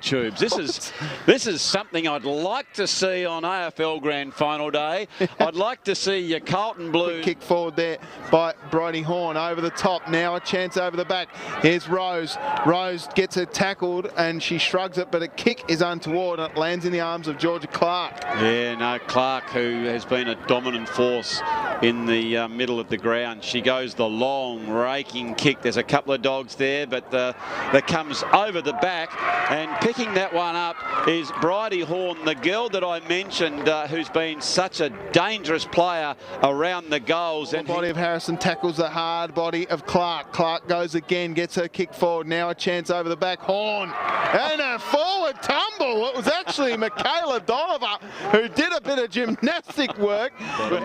Tubes? This is something I'd like to see on AFL Grand Final Day. I'd like to see your Carlton Blues. Kick forward there by Bridie Horn over the top. Now a chance over the back. Here's Rose. Rose gets her tackled and she shrugs it, but a kick is untoward and it lands in the arms of Georgia Clark. Yeah, no, Clark, who has been a dominant force in the middle of the ground. She goes the long raking kick. There's a couple of dogs there, but that comes over the back, and picking that one up is Bridie Horn, the girl that I mentioned, who's been such a dangerous player around the goals. And the body of Harrison tackles the hard body of Clark. Clark goes again, gets her kick forward. Now a chance over the back. Horn and a forward tumble. It was actually Michaela Dolliver who did a bit of gymnastic work.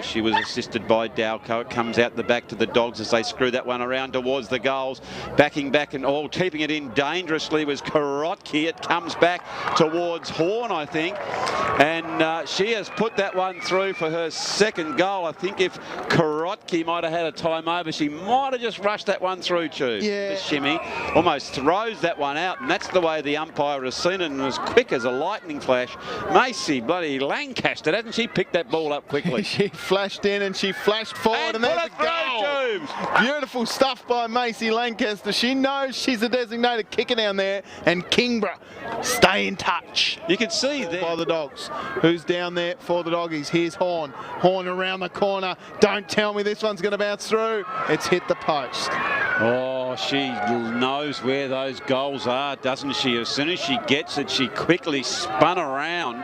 She was assisted by Dalco. It comes out the back to the Dogs as they screw that one around towards the goals. Backing back and all keeping it in dangerously was Karotki. It comes back towards Horn, I think, and she has put that one through for her second goal. I think if Karotki might have had a time over, she might have just rushed that one through too. Yeah. The shimmy almost throws that one out, and that's the way the umpire has seen it, and was quick as a lightning flash. Macy bloody Lancaster, hasn't she picked that ball up quickly? She flashed in and she flashed forward, and there's a goal. Beautiful stuff by Macy Lancaster. She knows she's a designated kicker down there, and Kingborough stay in touch. You can see there by the Dogs. Who's down there for the Doggies? Here's Horn. Horn around the corner. Don't tell me this one's going to bounce through. It's hit the post. Oh, she knows where those goals are, doesn't she? As soon as she gets it, she quickly spun around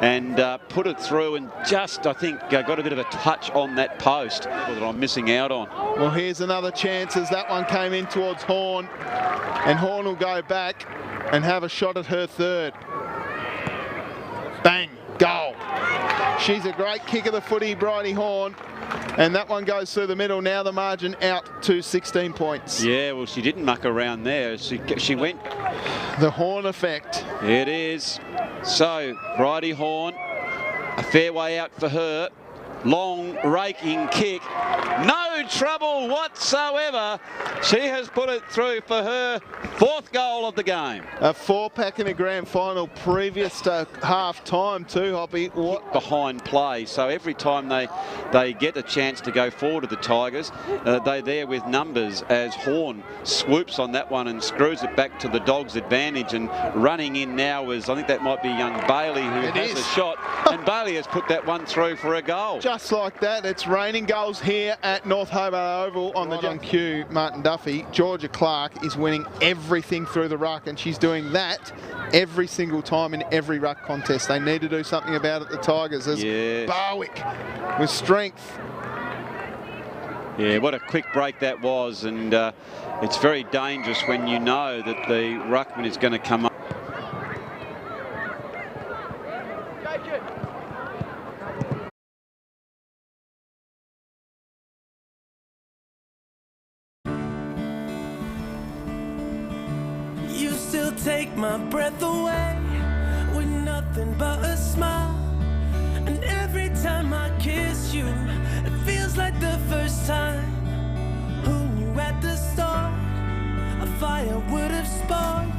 and put it through, and just, I think, got a bit of a touch on that post that I'm missing out on. Well, here's another chance as that one came in towards Horn, and Horn will go back and have a shot at her third. Bang, goal. She's a great kick of the footy, Bridie Horn. And that one goes through the middle. Now the margin out to 16 points. Yeah, well, she didn't muck around there. She went. The Horn effect. It is. So, Bridie Horn, a fair way out for her. Long raking kick. No trouble whatsoever. She has put it through for her fourth goal of the game. A 4-pack in a grand final previous to half time too, Hoppy. What behind play. So every time they get a chance to go forward to the Tigers, they're there with numbers as Horn swoops on that one and screws it back to the Dogs' advantage. And running in now is, I think that might be young Bailey who has a shot. And Bailey has put that one through for a goal. Just like that, it's raining goals here at North Hobart Oval on the young Q, Martin Duffy. Georgia Clark is winning everything through the ruck, and she's doing that every single time in every ruck contest. They need to do something about it, the Tigers. As Barwick with strength. Yeah, what a quick break that was, and it's very dangerous when you know that the ruckman is going to come up. still take my breath away with nothing but a smile. And every time I kiss you, it feels like the first time. Who knew at the start a fire would have sparked?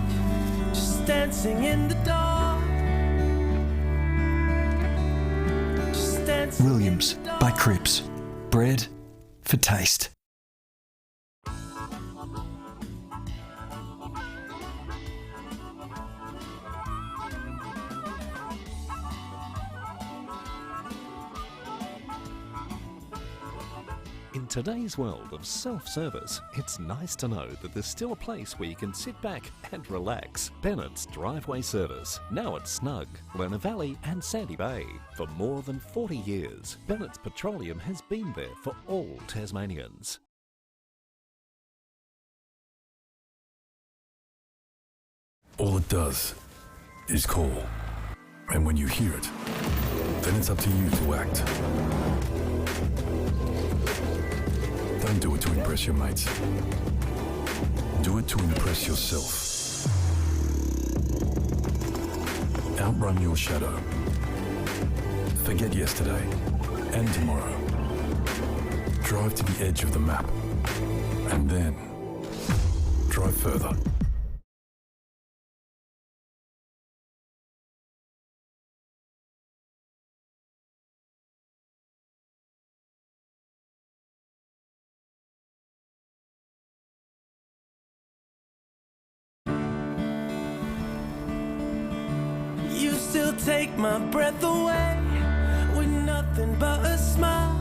Just dancing in the dark. Just dancing Williams in the dark. by Cripps. Bred for taste. In today's world of self-service, it's nice to know that there's still a place where you can sit back and relax. Bennett's Driveway Service, now at Snug, Lerner Valley and Sandy Bay. For more than 40 years, Bennett's Petroleum has been there for all Tasmanians. All it does is call. And when you hear it, then it's up to you to act. Don't do it to impress your mates. Do it to impress yourself. Outrun your shadow. Forget yesterday and tomorrow. Drive to the edge of the map. And then drive further. You still take my breath away with nothing but a smile.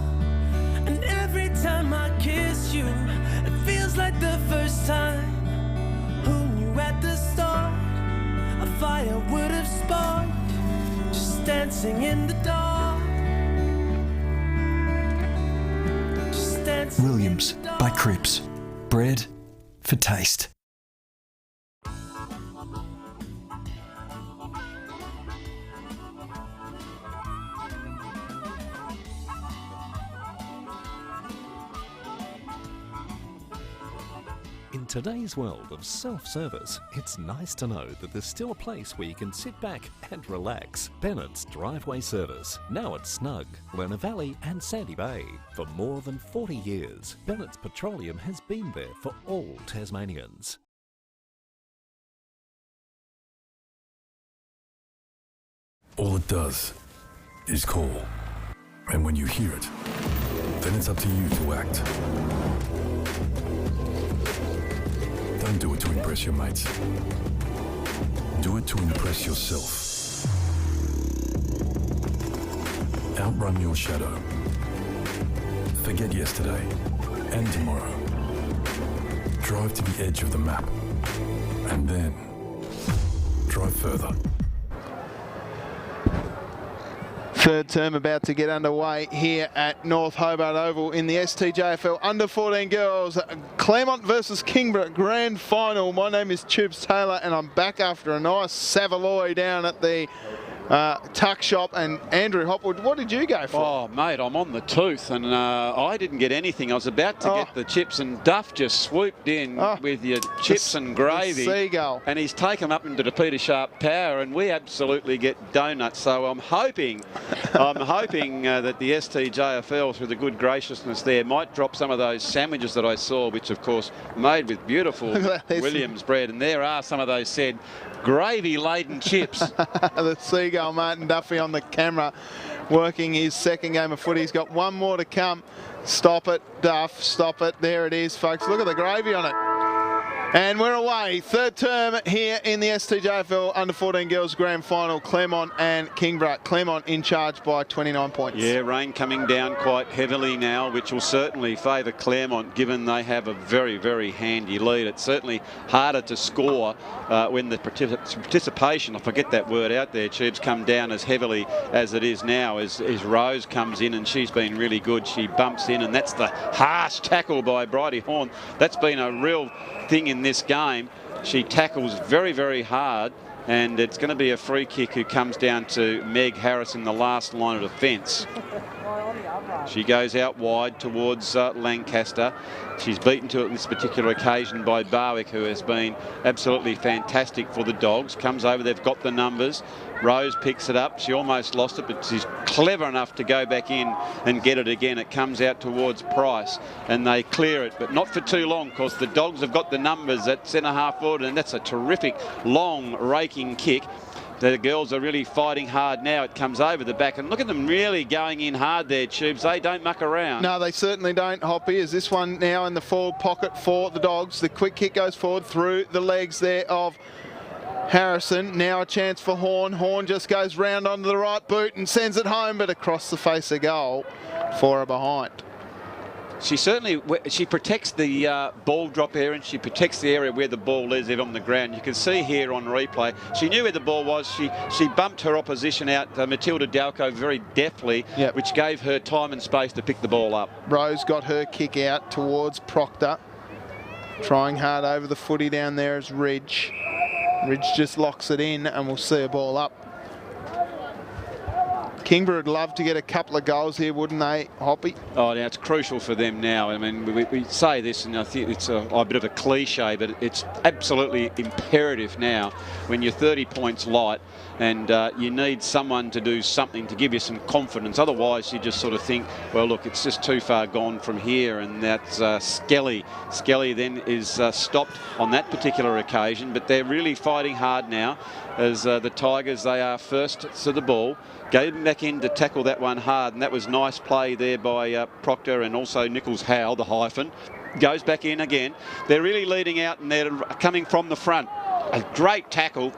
And every time I kiss you, it feels like the first time. Who knew at the start a fire would have sparked? Just dancing in the dark. Just dancing Williams in the dark. by Cripps. Bred for taste. In today's world of self-service, it's nice to know that there's still a place where you can sit back and relax. Bennett's Driveway Service, now at Snug, Lerner Valley and Sandy Bay. For more than 40 years, Bennett's Petroleum has been there for all Tasmanians. All it does is call. And when you hear it, then it's up to you to act. Don't do it to impress your mates. Do it to impress yourself. Outrun your shadow. Forget yesterday and tomorrow. Drive to the edge of the map. And then drive further. Third term about to get underway here at North Hobart Oval in the STJFL Under 14 Girls. Claremont versus Kingborough Grand Final. My name is Tubes Taylor and I'm back after a nice Savaloy down at the tuck shop. And Andrew Hopwood, what did you go for? Oh, mate, I'm on the tooth, and I didn't get anything. I was about to get the chips, and Duff just swooped in with your chips and gravy. Seagull. And he's taken up into the Peter Sharp Power, and we absolutely get donuts. So I'm hoping that the STJFL, through the good graciousness there, might drop some of those sandwiches that I saw, which, of course, made with beautiful Williams bread. And there are some of those said gravy-laden chips. The Seagull, Martin Duffy on the camera, working his second game of footy. He's got one more to come. Stop it, Duff, stop it. There it is, folks. Look at the gravy on it. And we're away. Third term here in the STJFL Under 14 Girls Grand Final. Claremont and Kingborough. Claremont in charge by 29 points. Yeah, rain coming down quite heavily now, which will certainly favour Claremont, given they have a very, very handy lead. It's certainly harder to score when the participation, I forget that word out there, Tubes, come down as heavily as it is now, as Rose comes in, and she's been really good. She bumps in, and that's the harsh tackle by Bridie Horn. That's been a real thing in this game. She tackles very, very hard, and it's going to be a free kick who comes down to Meg Harris in the last line of defence. She goes out wide towards Lancaster. She's beaten to it on this particular occasion by Barwick, who has been absolutely fantastic for the Dogs. Comes over, they've got the numbers. Rose picks it up. She almost lost it, but she's clever enough to go back in and get it again. It comes out towards Price, and they clear it, but not for too long, because the Dogs have got the numbers at centre half forward, and that's a terrific long raking kick. The girls are really fighting hard now. It comes over the back, and look at them really going in hard there, Tubes. They don't muck around. No, they certainly don't, Hoppy. Is this one now in the forward pocket for the Dogs? The quick kick goes forward through the legs there of Harrison. Now a chance for Horn. Horn just goes round onto the right boot and sends it home, but across the face of goal for a behind. She protects the ball drop area, and she protects the area where the ball is on the ground. You can see here on replay, she knew where the ball was. She bumped her opposition out, Matilda Dalco, very deftly, which gave her time and space to pick the ball up. Rose got her kick out towards Proctor. Trying hard over the footy down there is Ridge. Ridge just locks it in, and we'll see a ball up. Kingborough would love to get a couple of goals here, wouldn't they, Hoppy? Oh, now it's crucial for them now. I mean, we say this, and I think it's a bit of a cliche, but it's absolutely imperative now when you're 30 points light, and you need someone to do something to give you some confidence. Otherwise, you just sort of think, well, look, it's just too far gone from here, and that's Skelly. Skelly then is stopped on that particular occasion, but they're really fighting hard now as the Tigers, they are first to the ball. Going back in to tackle that one hard, and that was nice play there by Proctor and also Nichols-Howe, the hyphen. Goes back in again. They're really leading out, and they're coming from the front. A great tackle.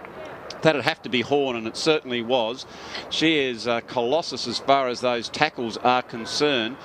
That'd have to be Horn, and it certainly was. She is a colossus as far as those tackles are concerned.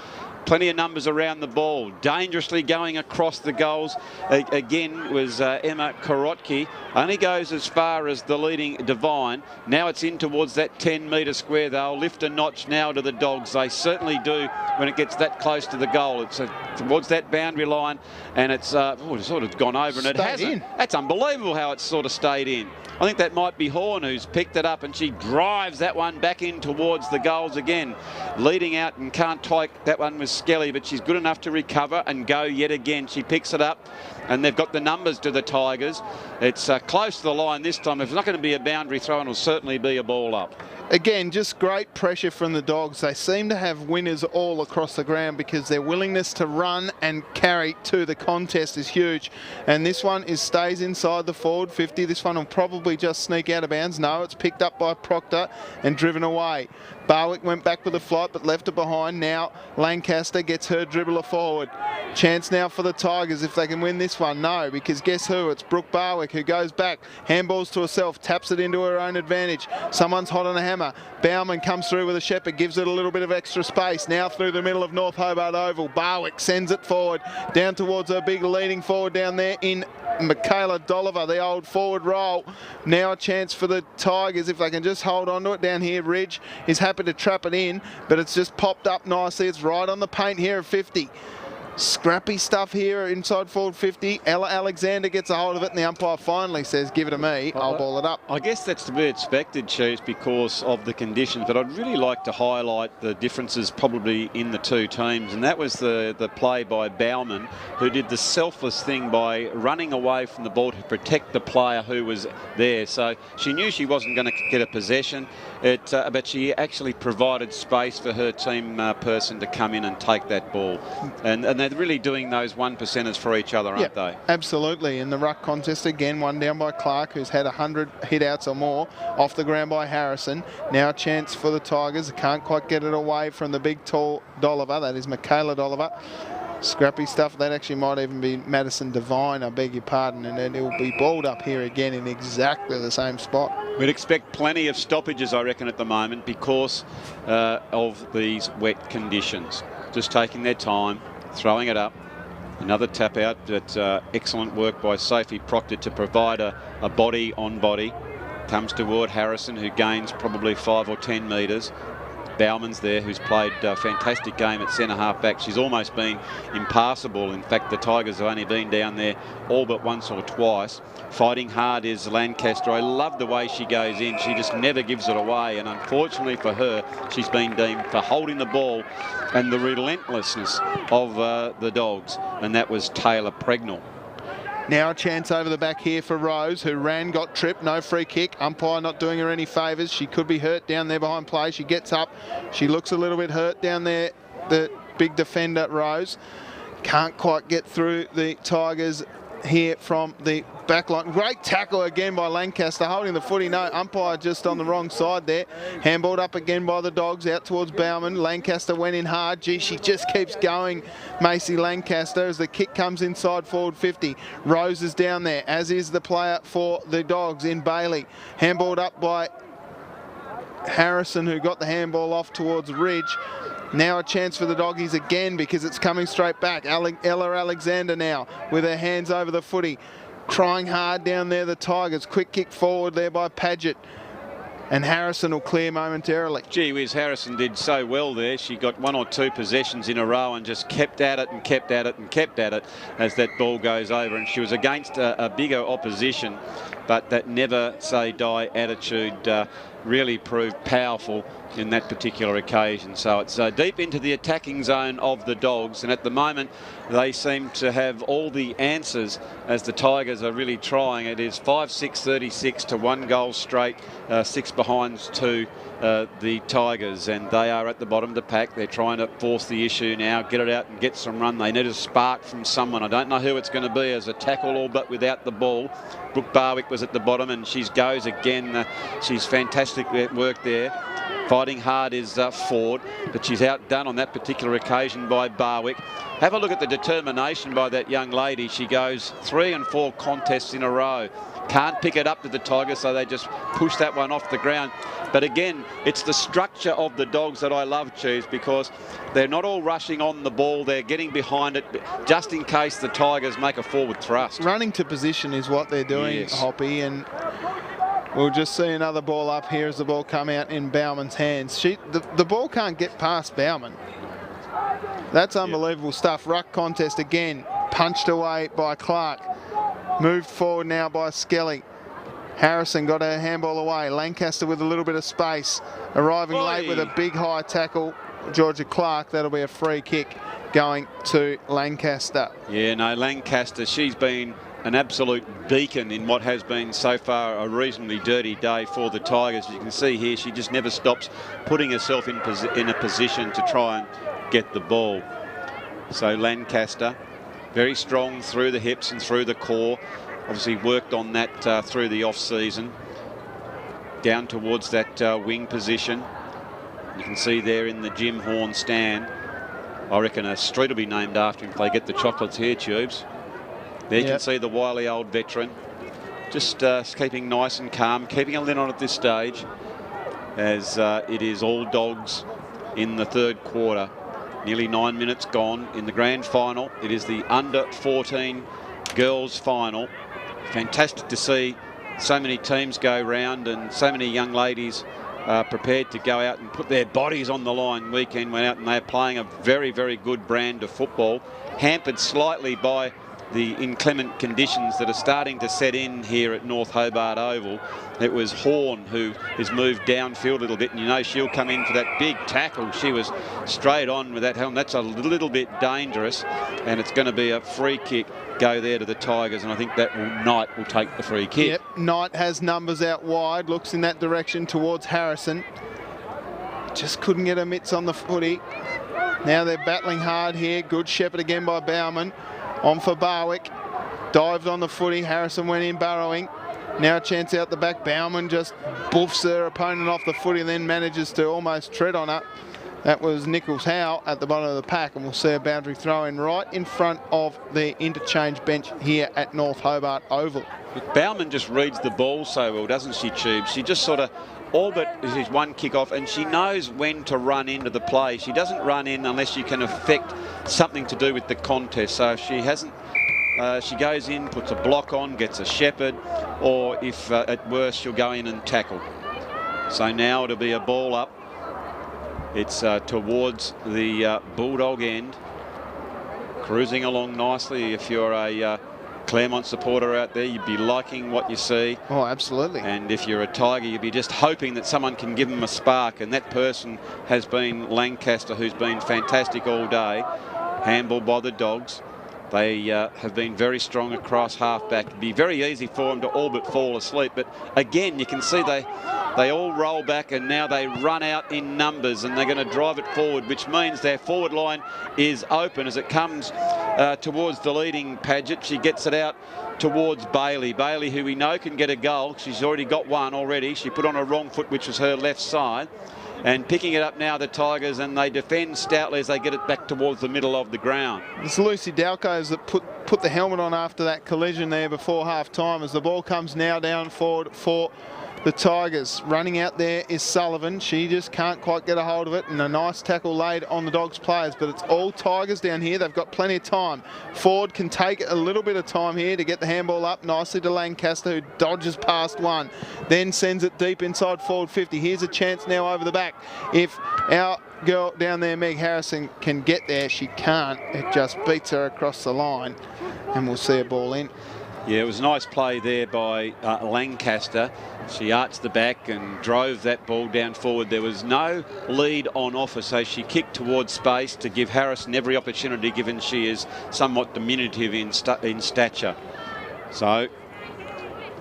Plenty of numbers around the ball. Dangerously going across the goals. Again was Emma Korotki. Only goes as far as the leading Divine. Now it's in towards that 10-metre square. They'll lift a notch now to the Dogs. They certainly do when it gets that close to the goal. It's towards that boundary line, and it's sort of gone over, and it hasn't. That's unbelievable how it's sort of stayed in. I think that might be Horn who's picked it up, and she drives that one back in towards the goals again. Leading out, and can't take that one was Skelly, but she's good enough to recover and go yet again. She picks it up, and they've got the numbers to the Tigers. It's close to the line this time. If it's not going to be a boundary throw, it'll certainly be a ball up. Again, just great pressure from the Dogs. They seem to have winners all across the ground because their willingness to run and carry to the contest is huge. And this one stays inside the forward 50. This one will probably just sneak out of bounds. No, it's picked up by Proctor and driven away. Barwick went back with a flight but left it behind. Now Lancaster gets her dribbler forward. Chance now for the Tigers if they can win this one. No, because guess who? It's Brooke Barwick who goes back, handballs to herself, taps it into her own advantage. Someone's hot on a hammer. Bauman comes through with a shepherd, gives it a little bit of extra space. Now through the middle of North Hobart Oval. Barwick sends it forward, down towards her big leading forward down there in Michaela Dolliver, the old forward roll. Now a chance for the Tigers if they can just hold on to it down here. Ridge is happy to trap it in, but it's just popped up nicely. It's right on the paint here at 50. Scrappy stuff here inside forward 50. Ella Alexander gets a hold of it, and the umpire finally says, give it to me, I'll ball it up. I guess that's to be expected, Chiefs, because of the conditions, but I'd really like to highlight the differences probably in the two teams, and that was the play by Bauman, who did the selfless thing by running away from the ball to protect the player who was there. So she knew she wasn't going to get a possession, but she actually provided space for her team person to come in and take that ball. And they're really doing those 1%ers for each other, aren't they? Absolutely. In the ruck contest again, one down by Clark, who's had 100 hit-outs or more, off the ground by Harrison. Now a chance for the Tigers. Can't quite get it away from the big, tall Dolliver. That is Michaela Dolliver. Scrappy stuff. That actually might even be Madison Devine, I beg your pardon, and then it will be balled up here again in exactly the same spot. We'd expect plenty of stoppages, I reckon, at the moment because of these wet conditions. Just taking their time, throwing it up. Another tap out, but excellent work by Sophie Proctor to provide a body on body. Comes toward Harrison, who gains probably 5 or 10 metres. Bauman's there, who's played a fantastic game at centre half back. She's almost been impassable. In fact, the Tigers have only been down there all but once or twice. Fighting hard is Lancaster. I love the way she goes in. She just never gives it away, and unfortunately for her, she's been deemed for holding the ball and the relentlessness of the Dogs, and that was Taylor Pregnell. Now a chance over the back here for Rose, who ran, got tripped, no free kick. Umpire not doing her any favours. She could be hurt down there behind play. She gets up. She looks a little bit hurt down there, the big defender, Rose. Can't quite get through the Tigers here from the back line. Great tackle again by Lancaster, holding the footy. No, umpire just on the wrong side there. Handballed up again by the Dogs, out towards Bauman. Lancaster went in hard. Gee, she just keeps going, Macy Lancaster, as the kick comes inside forward 50. Rose is down there, as is the player for the Dogs in Bailey. Handballed up by Harrison, who got the handball off towards Ridge. Now a chance for the Doggies again, because it's coming straight back. Ella Alexander now with her hands over the footy. Trying hard down there, the Tigers. Quick kick forward there by Paget. And Harrison will clear momentarily. Gee whiz, Harrison did so well there. She got 1 or 2 possessions in a row and just kept at it and kept at it and kept at it as that ball goes over. And she was against a bigger opposition, but that never say die attitude really proved powerful in that particular occasion. So it's deep into the attacking zone of the Dogs, and at the moment they seem to have all the answers as the Tigers are really trying. It is 5-6-36 to 1 goal straight, 6 behind to the Tigers, and they are at the bottom of the pack. They're trying to force the issue now, get it out and get some run. They need a spark from someone. I don't know who it's going to be, as a tackle all but without the ball. Brooke Barwick was at the bottom, and she goes again. She's fantastic at work there. Fighting hard is Ford, but she's outdone on that particular occasion by Barwick. Have a look at the determination by that young lady. She goes 3 and 4 contests in a row. Can't pick it up to the Tigers, so they just push that one off the ground. But again, it's the structure of the Dogs that I love, Cheese, because they're not all rushing on the ball. They're getting behind it just in case the Tigers make a forward thrust. Running to position is what they're doing, yes. Hoppy, and we'll just see another ball up here as the ball come out in Bauman's hands. The ball can't get past Bauman. That's unbelievable stuff. Ruck contest again, punched away by Clark. Moved forward now by Skelly. Harrison got her handball away. Lancaster with a little bit of space. Arriving late with a big high tackle. Georgia Clark, that'll be a free kick going to Lancaster. Yeah, no, Lancaster, she's been an absolute beacon in what has been so far a reasonably dirty day for the Tigers. You can see here she just never stops putting herself in a position to try and get the ball. So Lancaster, very strong through the hips and through the core. Obviously worked on that through the off-season. Down towards that wing position. You can see there in the Jim Horn stand. I reckon a street will be named after him if they get the chocolates here, Tubes. There you can see the wily old veteran. Just keeping nice and calm, keeping a lid on at this stage, as it is all Dogs in the third quarter. Nearly 9 minutes gone in the grand final. It is the under-14 girls final. Fantastic to see so many teams go round and so many young ladies prepared to go out and put their bodies on the line week in, week out, and they're playing a very, very good brand of football, hampered slightly by the inclement conditions that are starting to set in here at North Hobart Oval. It was Horn who has moved downfield a little bit, and you know she'll come in for that big tackle. She was straight on with that helm. That's a little bit dangerous, and it's going to be a free kick go there to the Tigers, and I think that Knight will take the free kick. Yep, Knight has numbers out wide, looks in that direction towards Harrison. Just couldn't get her mitts on the footy. Now they're battling hard here. Good shepherd again by Bauman. On for Barwick. Dived on the footy. Harrison went in burrowing. Now a chance out the back. Bauman just boofs her opponent off the footy and then manages to almost tread on her. That was Nichols Howe at the bottom of the pack, and we'll see a boundary throw in right in front of the interchange bench here at North Hobart Oval. Bauman just reads the ball so well, doesn't she, Tube? She just sort of all but is one kick off, and she knows when to run into the play. She doesn't run in unless she can affect something to do with the contest. So if she hasn't, she goes in, puts a block on, gets a shepherd, or if at worst she'll go in and tackle. So now it'll be a ball up. It's towards the Bulldog end. Cruising along nicely. If you're a Claremont supporter out there, you'd be liking what you see. Oh, absolutely. And if you're a Tiger, you'd be just hoping that someone can give them a spark. And that person has been Lancaster, who's been fantastic all day. Handball by the Dogs. They have been very strong across halfback. It'd be very easy for them to all but fall asleep. But again, you can see they all roll back, and now they run out in numbers, and they're going to drive it forward, which means their forward line is open as it comes towards the leading Paget. She gets it out towards Bailey. Bailey, who we know can get a goal. She's already got one already. She put on a wrong foot, which was her left side. And picking it up now, the Tigers, and they defend stoutly as they get it back towards the middle of the ground. It's Lucy Dalcos that put the helmet on after that collision there before half-time, as the ball comes now down forward for the Tigers. Running out there is Sullivan. She just can't quite get a hold of it, and a nice tackle laid on the Dogs players, but it's all Tigers down here. They've got plenty of time. Ford can take a little bit of time here to get the handball up nicely to Lancaster, who dodges past one, then sends it deep inside forward 50. Here's a chance now over the back. If our girl down there, Meg Harrison, can get there, she can't. It just beats her across the line, and we'll see a ball in. Yeah, it was a nice play there by Lancaster. She arched the back and drove that ball down forward. There was no lead on offer, so she kicked towards space to give Harrison every opportunity, given she is somewhat diminutive in stature. So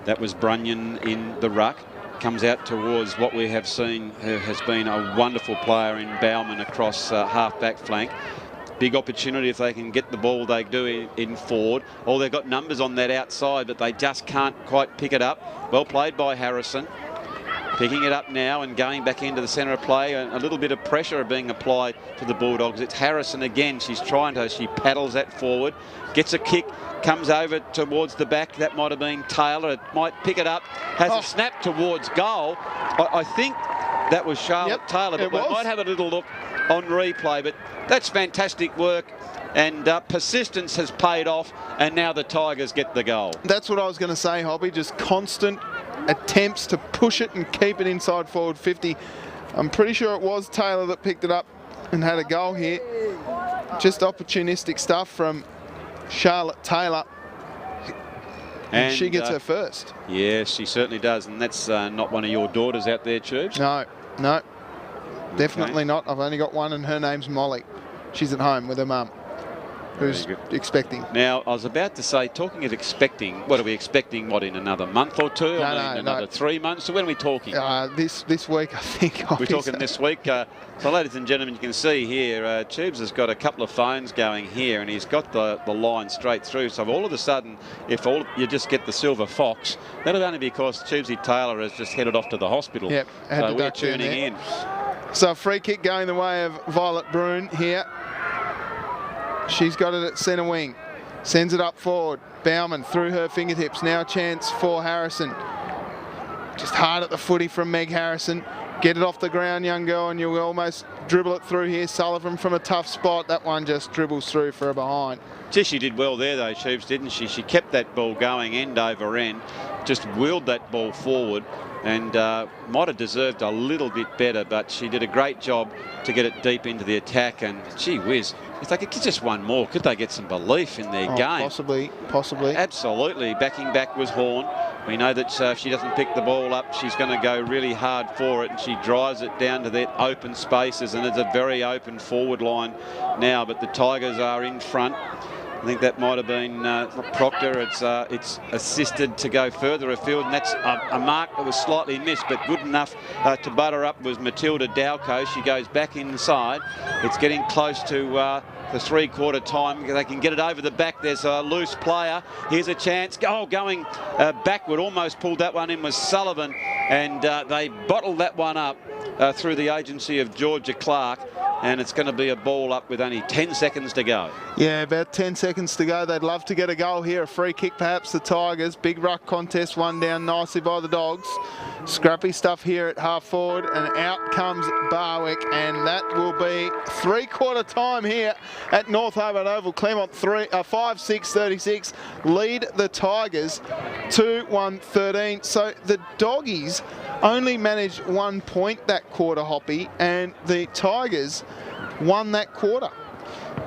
that was Brunyon in the ruck. Comes out towards what we have seen has been a wonderful player in Bauman across half-back flank. Big opportunity if they can get the ball, they do in forward. Oh, they've got numbers on that outside, but they just can't quite pick it up. Well played by Harrison. Picking it up now and going back into the centre of play. A little bit of pressure being applied to the Bulldogs. It's Harrison again. She paddles that forward, gets a kick, comes over towards the back. That might have been Taylor. It might pick it up, has a snap towards goal. I think that was Charlotte Taylor, but we might have a little look on replay, but that's fantastic work, and persistence has paid off, and now the Tigers get the goal. That's what I was going to say, Hobby, just constant attempts to push it and keep it inside forward 50. I'm pretty sure it was Taylor that picked it up and had a goal here. Just opportunistic stuff from Charlotte Taylor. And she gets her first. Yeah, she certainly does, and that's not one of your daughters out there, Tubes? No. Definitely not. I've only got one, and her name's Molly. She's at home with her mum, who's expecting. Now, I was about to say, talking of expecting, what are we expecting? What, in another month or two? Another 3 months? So when are we talking? This week, I think. We're talking this week. So, ladies and gentlemen, you can see here, Tubes has got a couple of phones going here, and he's got the line straight through. So all of a sudden, if you just get the Silver Fox, that'll only be because Tubesy Taylor has just headed off to the hospital. Yep, so we're tuning in. So a free kick going the way of Violet Brune here. She's got it at centre wing. Sends it up forward. Bauman through her fingertips. Now a chance for Harrison. Just hard at the footy from Meg Harrison. Get it off the ground, young girl, and you'll almost dribble it through here. Sullivan from a tough spot. That one just dribbles through for a behind. She did well there, though, Tubes, didn't she? She kept that ball going end over end. Just wheeled that ball forward, and might have deserved a little bit better, but she did a great job to get it deep into the attack. And gee whiz, if they could get just one more, could they get some belief in their game? Possibly. Absolutely. Backing back was Horn. We know that if she doesn't pick the ball up, she's going to go really hard for it, and she drives it down to that open spaces, and it's a very open forward line now, but the Tigers are in front. I think that might have been Proctor. It's assisted to go further afield, and that's a mark that was slightly missed, but good enough to butter up was Matilda Dalco. She goes back inside. It's getting close to the three-quarter time. They can get it over the back. There's a loose player. Here's a chance. Oh, going backward. Almost pulled that one in was Sullivan, and they bottled that one up through the agency of Georgia Clark. And it's going to be a ball up with only 10 seconds to go. Yeah, about 10 seconds to go. They'd love to get a goal here. A free kick, perhaps, the Tigers. Big ruck contest, one down nicely by the Dogs. Scrappy stuff here at half forward, and out comes Barwick, and that will be three-quarter time here at North Hobart Oval. Claremont 5-6-36 lead the Tigers 2-1-13. So the Doggies only managed 1 point that quarter, Hoppy, and the Tigers won that quarter.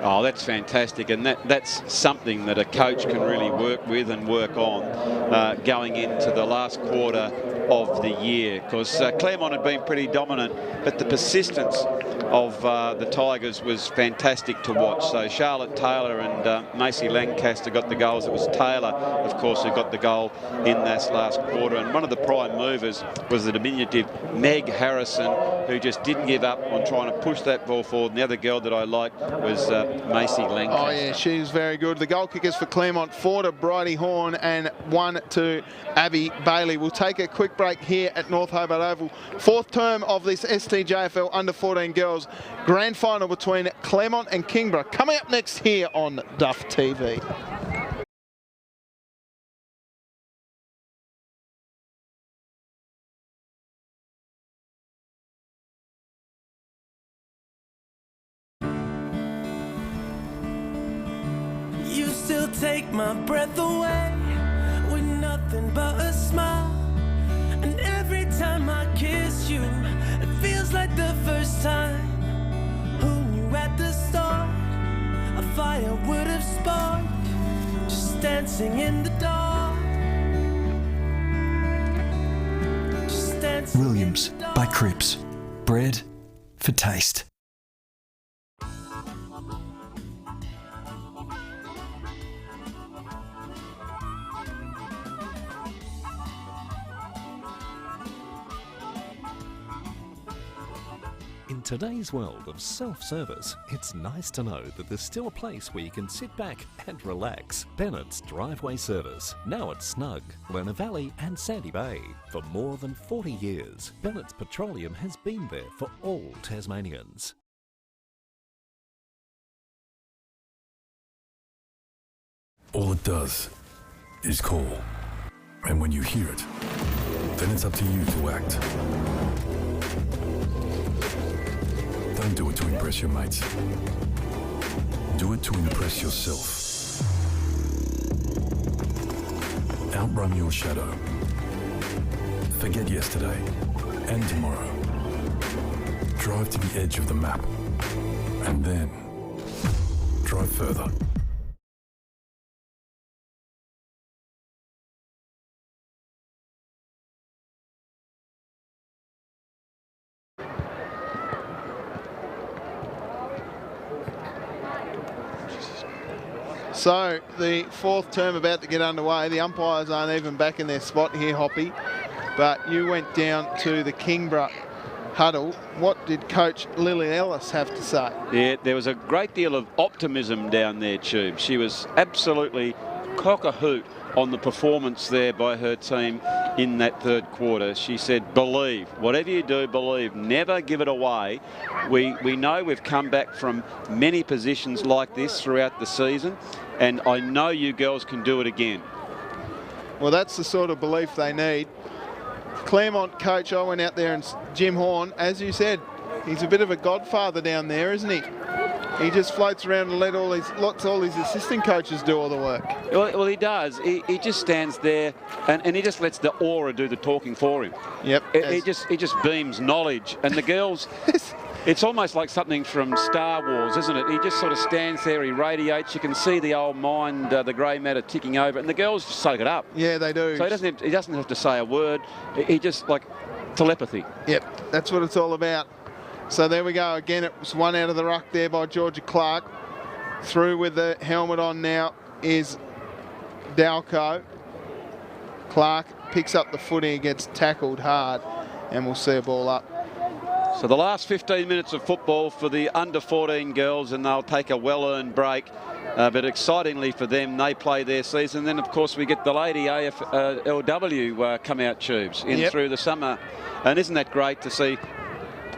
Oh, that's fantastic, and that's something that a coach can really work with and work on going into the last quarter of the year, because Claremont had been pretty dominant, but the persistence of the Tigers was fantastic to watch. So Charlotte Taylor and Macy Lancaster got the goals. It was Taylor, of course, who got the goal in this last quarter, and one of the prime movers was the diminutive Meg Harrison, who just didn't give up on trying to push that ball forward. And the other girl that I liked was Macy Lancaster. Oh yeah, she's very good. The goal kickers for Claremont, 4 to Bridie Horn and 1 to Abby Bailey. We'll take a quick break here at North Hobart Oval. 4th term of this STJFL under 14 girls grand final between Claremont and Kingborough. Coming up next here on Duff TV. You still take my breath away with nothing but a smile. And every time I kiss you, it feels like the first time. Who knew at the start a fire would have sparked? Just dancing in the dark. Just dancing Williams in the dark. by Cripps. Bread for taste. In today's world of self-service, it's nice to know that there's still a place where you can sit back and relax. Bennett's Driveway Service, now at Snug, Lerner Valley and Sandy Bay. For more than 40 years, Bennett's Petroleum has been there for all Tasmanians. All it does is call. And when you hear it, then it's up to you to act. Don't do it to impress your mates. Do it to impress yourself. Outrun your shadow. Forget yesterday and tomorrow. Drive to the edge of the map. And then drive further. So the 4th term about to get underway. The umpires aren't even back in their spot here, Hoppy. But you went down to the Kingborough huddle. What did Coach Lily Ellis have to say? Yeah, there was a great deal of optimism down there, Tube. She was absolutely cock-a-hoot on the performance there by her team in that 3rd quarter. She said, believe, whatever you do, believe, never give it away. We know we've come back from many positions like this throughout the season, and I know you girls can do it again. Well, that's the sort of belief they need. Claremont coach, I went out there, and Jim Horn, as you said, he's a bit of a godfather down there, isn't he? He just floats around and lets all his assistant coaches do all the work. Well, he does. He just stands there and he just lets the aura do the talking for him. Yep. He just beams knowledge. And the girls, it's almost like something from Star Wars, isn't it? He just sort of stands there, he radiates. You can see the old mind, the grey matter ticking over, and the girls just soak it up. Yeah, they do. So he doesn't have to say a word. He just, like, telepathy. Yep, that's what it's all about. So there we go again. It was one out of the ruck there by Georgia Clark. Through with the helmet on now is Dalco. Clark picks up the footy and gets tackled hard, and we'll see a ball up. So the last 15 minutes of football for the under 14 girls, and they'll take a well-earned break. But excitingly for them, they play their season. Then, of course, we get the lady AFLW come out, Tubes, in through the summer. And isn't that great to see?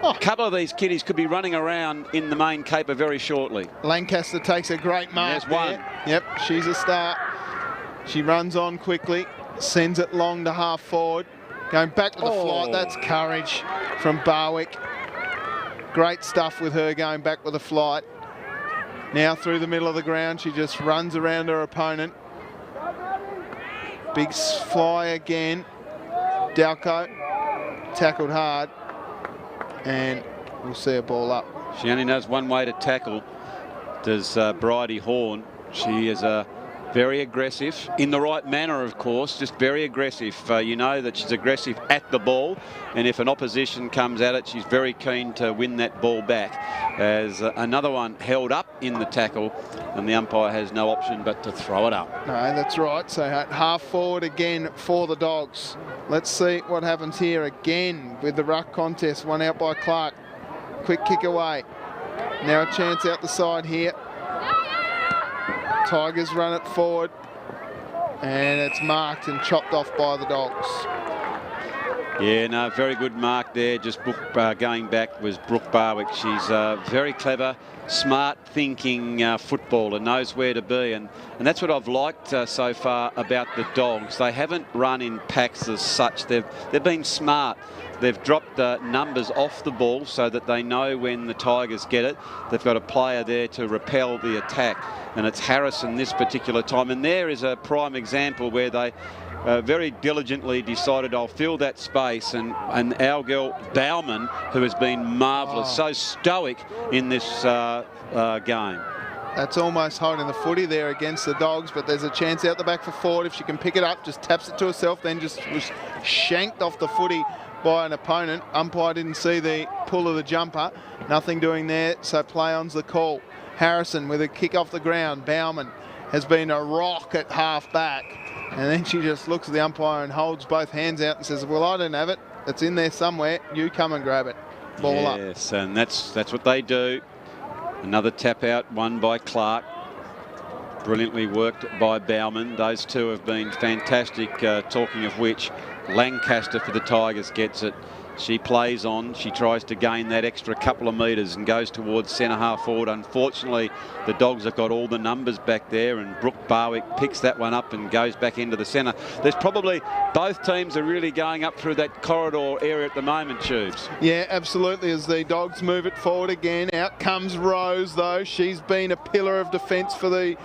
A couple of these kiddies could be running around in the main caper very shortly. Lancaster takes a great mark. There's one. There. Yep, she's a star. She runs on quickly, sends it long to half forward. Going back with the flight, that's courage from Barwick. Great stuff with her going back with a flight. Now through the middle of the ground, she just runs around her opponent. Big fly again. Dalco tackled hard, and we'll see a ball up. She only knows one way to tackle, does Bridie Horn. She is very aggressive, in the right manner, of course, just very aggressive. You know that she's aggressive at the ball, and if an opposition comes at it, she's very keen to win that ball back. As another one held up in the tackle, and the umpire has no option but to throw it up. No, that's right. So at half forward again for the Dogs. Let's see what happens here again with the ruck contest. One out by Clark. Quick kick away. Now a chance out the side here. Tigers run it forward, and it's marked and chopped off by the Dogs. Yeah, no, very good mark there. Just going back was Brooke Barwick. She's very clever, smart thinking footballer, knows where to be, and that's what I've liked so far about the Dogs. They haven't run in packs as such. They've been smart. They've dropped numbers off the ball so that they know when the Tigers get it, they've got a player there to repel the attack. And it's Harrison this particular time. And there is a prime example where they very diligently decided, I'll fill that space. And our girl Bauman, who has been marvellous, so stoic in this game. That's almost holding the footy there against the Dogs, but there's a chance out the back for Ford. If she can pick it up, just taps it to herself, then just was shanked off the footy by an opponent. Umpire didn't see the pull of the jumper. Nothing doing there, so play on's the call. Harrison with a kick off the ground. Bauman has been a rock at half back. And then she just looks at the umpire and holds both hands out and says, well, I don't have it. It's in there somewhere. You come and grab it. Ball up. Yes, and that's what they do. Another tap out, won by Clark. Brilliantly worked by Bauman. Those two have been fantastic. Talking of which, Lancaster for the Tigers gets it. She plays on. She tries to gain that extra couple of metres and goes towards centre half forward. Unfortunately, the Dogs have got all the numbers back there, and Brooke Barwick picks that one up and goes back into the centre. There's probably both teams are really going up through that corridor area at the moment, Tubes. Yeah, absolutely, as the Dogs move it forward again. Out comes Rose, though. She's been a pillar of defence for the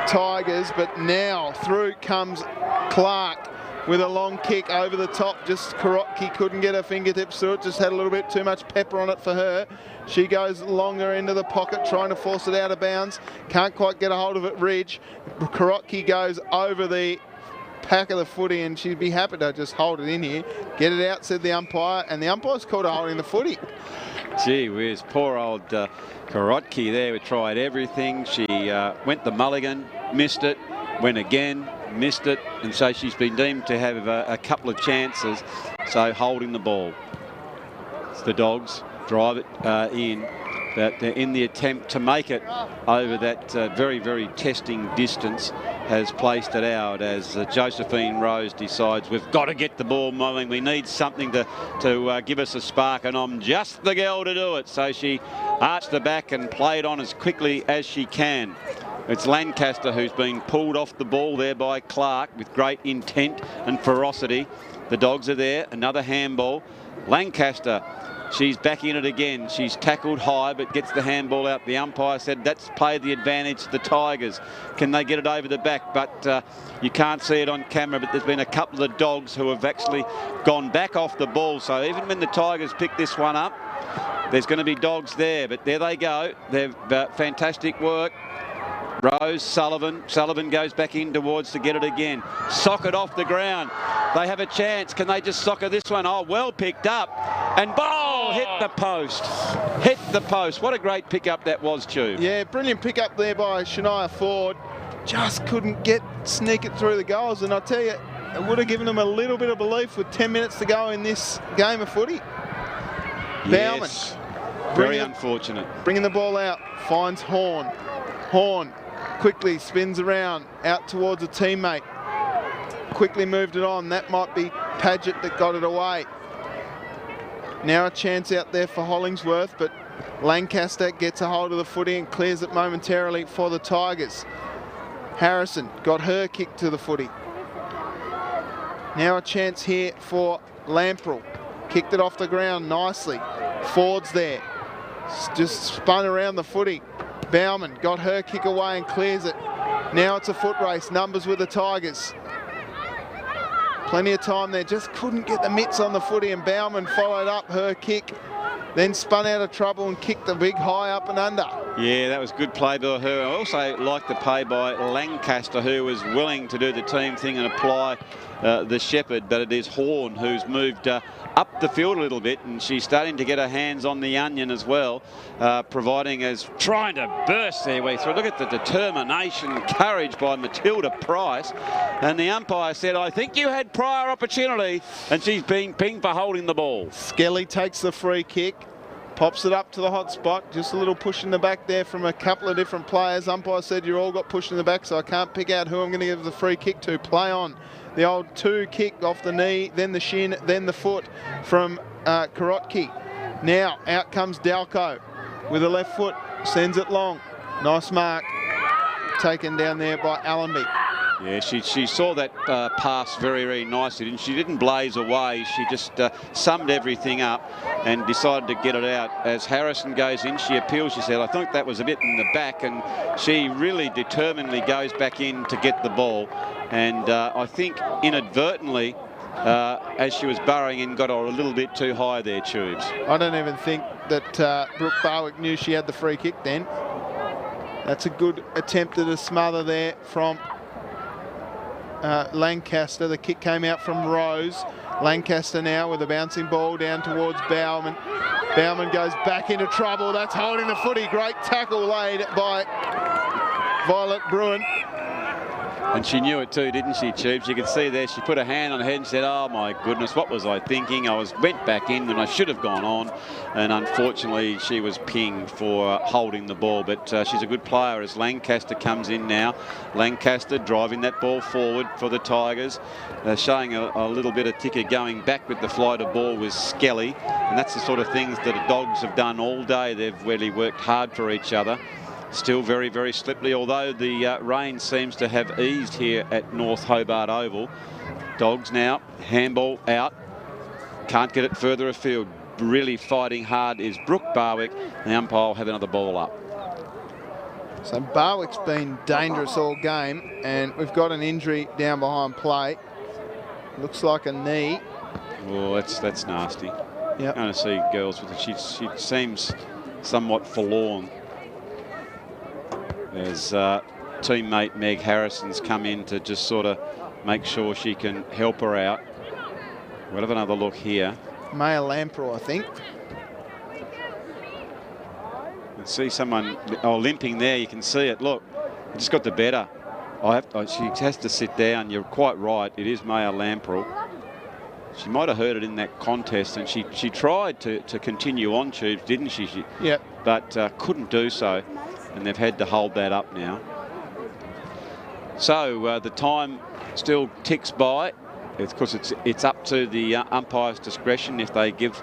Tigers, but now through comes Clark with a long kick over the top. Just Karotki couldn't get her fingertips through it, just had a little bit too much pepper on it for her. She goes longer into the pocket, trying to force it out of bounds. Can't quite get a hold of it, Ridge. Karotki goes over the pack of the footy, and she'd be happy to just hold it in here. Get it out, said the umpire, and the umpire's called her holding the footy. Gee whiz, poor old Karotki there. We tried everything. She went the mulligan, missed it, went again, missed it, and so she's been deemed to have a couple of chances, so holding the ball. It's the Dogs drive it in, but in the attempt to make it over that very, very testing distance, has placed it out as Josephine Rose decides we've got to get the ball moving. We need something to give us a spark, and I'm just the girl to do it. So she arched the back and played on as quickly as she can. It's Lancaster who's been pulled off the ball there by Clark with great intent and ferocity. The Dogs are there. Another handball. Lancaster, she's back in it again. She's tackled high but gets the handball out. The umpire said that's played the advantage to the Tigers. Can they get it over the back? But you can't see it on camera, but there's been a couple of Dogs who have actually gone back off the ball. So even when the Tigers pick this one up, there's going to be Dogs there. But there they go. They've fantastic work. Rose, Sullivan goes back in towards to get it again. Sock it off the ground. They have a chance. Can they just soccer this one? Oh, well picked up. And ball hit the post. Hit the post. What a great pickup that was, Chew. Yeah, brilliant pickup there by Shania Ford. Just couldn't sneak it through the goals. And I tell you, it would have given them a little bit of belief with 10 minutes to go in this game of footy. Yes. Bauman. Very unfortunate. Bringing the ball out. Finds Horn. Horn quickly spins around out towards a teammate. Quickly moved it on. That might be Paget that got it away. Now a chance out there for Hollingsworth, but Lancaster gets a hold of the footy and clears it momentarily for the Tigers. Harrison got her kick to the footy. Now a chance here for Lamprell. Kicked it off the ground nicely. Ford's there. Just spun around the footy. Bauman got her kick away and clears it. Now it's a foot race. Numbers with the Tigers. Plenty of time there, just couldn't get the mitts on the footy, and Bauman followed up her kick, then spun out of trouble and kicked the big high up and under. Yeah, that was good play by her. I also liked the play by Lancaster, who was willing to do the team thing and apply the shepherd, but it is Horn who's moved up the field a little bit, and she's starting to get her hands on the onion as well, providing as trying to burst their way through. Look at the determination, courage by Matilda Price, and the umpire said, I think you had prior opportunity, and she's being pinged for holding the ball. Skelly takes the free kick, pops it up to the hot spot, just a little push in the back there from a couple of different players. Umpire said you all got pushed in the back, so I can't pick out who I'm going to give the free kick to. Play on. The old 2 kick off the knee, then the shin, then the foot from Karotki. Now out comes Dalco with a left foot, sends it long. Nice mark, taken down there by Allenby. Yeah, she saw that pass very, very nicely, and she didn't blaze away. She just summed everything up and decided to get it out. As Harrison goes in, she appeals. She said, I think that was a bit in the back, and she really determinedly goes back in to get the ball. And I think inadvertently, as she was burrowing in, got her a little bit too high there, Tubes. I don't even think that Brooke Barwick knew she had the free kick then. That's a good attempt at a smother there from Lancaster. The kick came out from Rose. Lancaster now with a bouncing ball down towards Bauman. Bauman goes back into trouble. That's holding the footy. Great tackle laid by Violet Bruin. And she knew it too, didn't she, Tubes? You could see there, she put her hand on her head and said, oh my goodness, what was I thinking? I went back in and I should have gone on. And unfortunately, she was pinged for holding the ball. But she's a good player as Lancaster comes in now. Lancaster driving that ball forward for the Tigers. Showing a little bit of ticker going back with the flight of ball with Skelly. And that's the sort of things that the Dogs have done all day. They've really worked hard for each other. Still very, very slippery, although the rain seems to have eased here at North Hobart Oval. Dogs now, handball out. Can't get it further afield. Really fighting hard is Brooke Barwick. The umpire will have another ball up. So Barwick's been dangerous all game, and we've got an injury down behind play. Looks like a knee. Oh, that's nasty. Yep. Going to see girls with it. She seems somewhat forlorn. As teammate Meg Harrison's come in to just sort of make sure she can help her out. We'll have another look here. Maya Lamprell, I think. You can see someone limping there. You can see it. Look, just got the better. She has to sit down. You're quite right. It is Maya Lamprell. She might have heard it in that contest, and she tried to continue on, Tubes, didn't she? Yep. But couldn't do so. And they've had to hold that up now. So the time still ticks by. Of course, it's up to the umpire's discretion if they give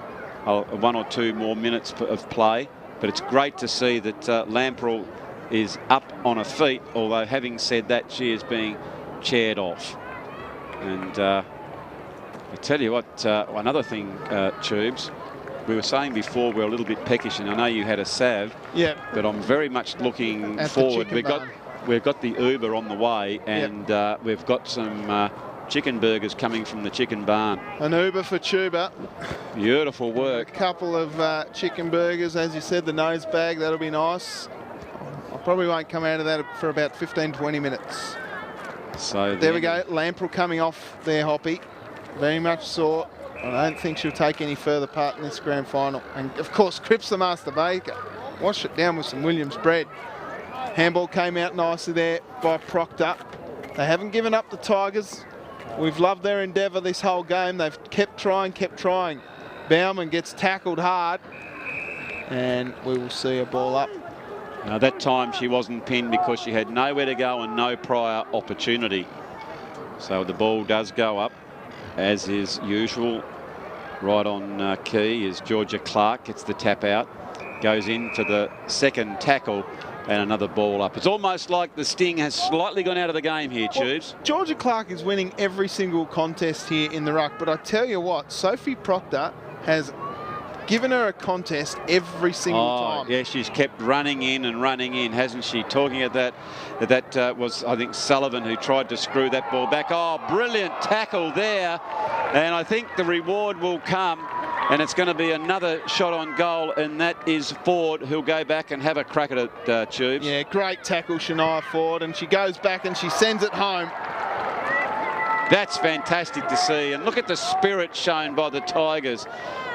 1 or 2 more minutes of play. But it's great to see that Lamprell is up on her feet, although having said that, she is being chaired off. And I tell you what, another thing, Tubes, we were saying before we're a little bit peckish, and I know you had a salve. Yeah. But I'm very much looking forward. We've got the Uber on the way, and we've got some chicken burgers coming from the chicken barn. An Uber for Tuba. Beautiful work. A couple of chicken burgers, as you said, the nose bag, that'll be nice. I probably won't come out of that for about 15-20 minutes. So there we go. Lamprell coming off there, Hoppy. Very much saw. I don't think she'll take any further part in this grand final. And of course, Cripps the Master Baker. Wash it down with some Williams bread. Handball came out nicely there by Proctor. They haven't given up, the Tigers. We've loved their endeavour this whole game. They've kept trying. Bauman gets tackled hard. And we will see a ball up. Now that time she wasn't pinned because she had nowhere to go and no prior opportunity. So the ball does go up, as is usual. Right on key is Georgia Clark. Gets the tap out. Goes in for the second tackle and another ball up. It's almost like the sting has slightly gone out of the game here, Tubes. Well, Georgia Clark is winning every single contest here in the ruck. But I tell you what, Sophie Proctor has given her a contest every single time. Yeah, she's kept running in and running in, hasn't she? Talking of that was, I think, Sullivan who tried to screw that ball back. Oh, brilliant tackle there. And I think the reward will come. And it's going to be another shot on goal, and that is Ford, who'll go back and have a crack at it, Tubes. Yeah, great tackle, Shania Ford, and she goes back and she sends it home. That's fantastic to see, and look at the spirit shown by the Tigers.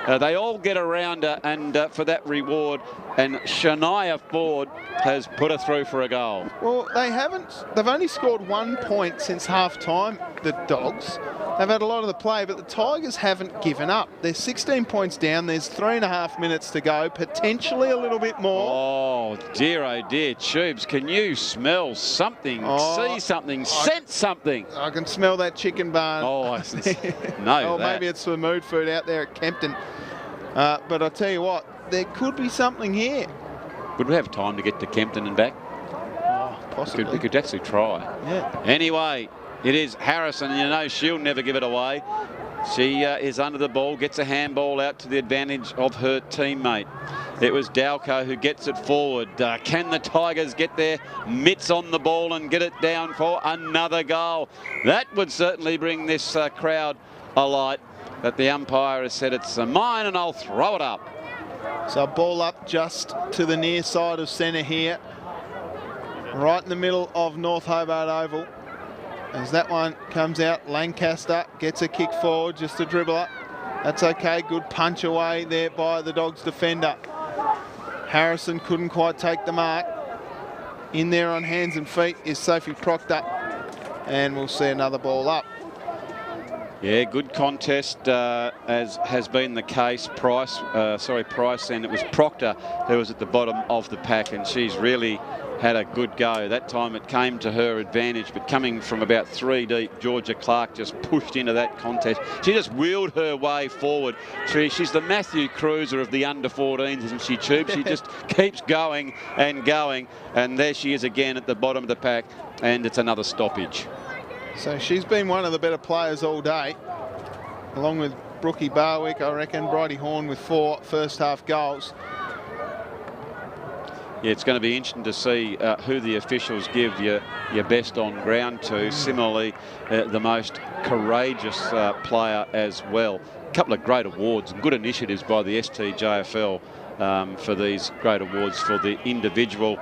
They all get around her and for that reward, and Shania Ford has put her through for a goal. Well, they've only scored 1 point since half-time, the Dogs. They've had a lot of the play, but the Tigers haven't given up. They're 16 points down. There's 3.5 minutes to go, potentially a little bit more. Oh, dear, Tubes. Can you smell something, see something, sense something? I can smell that chicken bun. Oh, no. Or maybe it's the mood food out there at Kempton. But I'll tell you what, there could be something here. Would we have time to get to Kempton and back? Oh, possibly. We could actually try. Yeah. Anyway, it is Harrison, and you know she'll never give it away. She is under the ball, gets a handball out to the advantage of her teammate. It was Dalco who gets it forward. Can the Tigers get their mitts on the ball and get it down for another goal? That would certainly bring this crowd alight. But the umpire has said it's mine and I'll throw it up. So ball up just to the near side of centre here. Right in the middle of North Hobart Oval. As that one comes out, Lancaster gets a kick forward, just a dribbler. That's okay, good punch away there by the Dogs defender. Harrison couldn't quite take the mark. In there on hands and feet is Sophie Proctor. And we'll see another ball up. Yeah, good contest, as has been the case. Price, and it was Proctor who was at the bottom of the pack, and she's really had a good go. That time it came to her advantage, but coming from about 3 deep, Georgia Clark just pushed into that contest. She just wheeled her way forward. She's the Matthew Cruiser of the under-14s, isn't she, Tube? She just keeps going, and there she is again at the bottom of the pack, and it's another stoppage. So she's been one of the better players all day, along with Brookie Barwick, I reckon. Bridie Horn with 4 first-half goals. Yeah, it's going to be interesting to see who the officials give your best on ground to. Similarly, the most courageous player as well. A couple of great awards and good initiatives by the STJFL for these great awards for the individual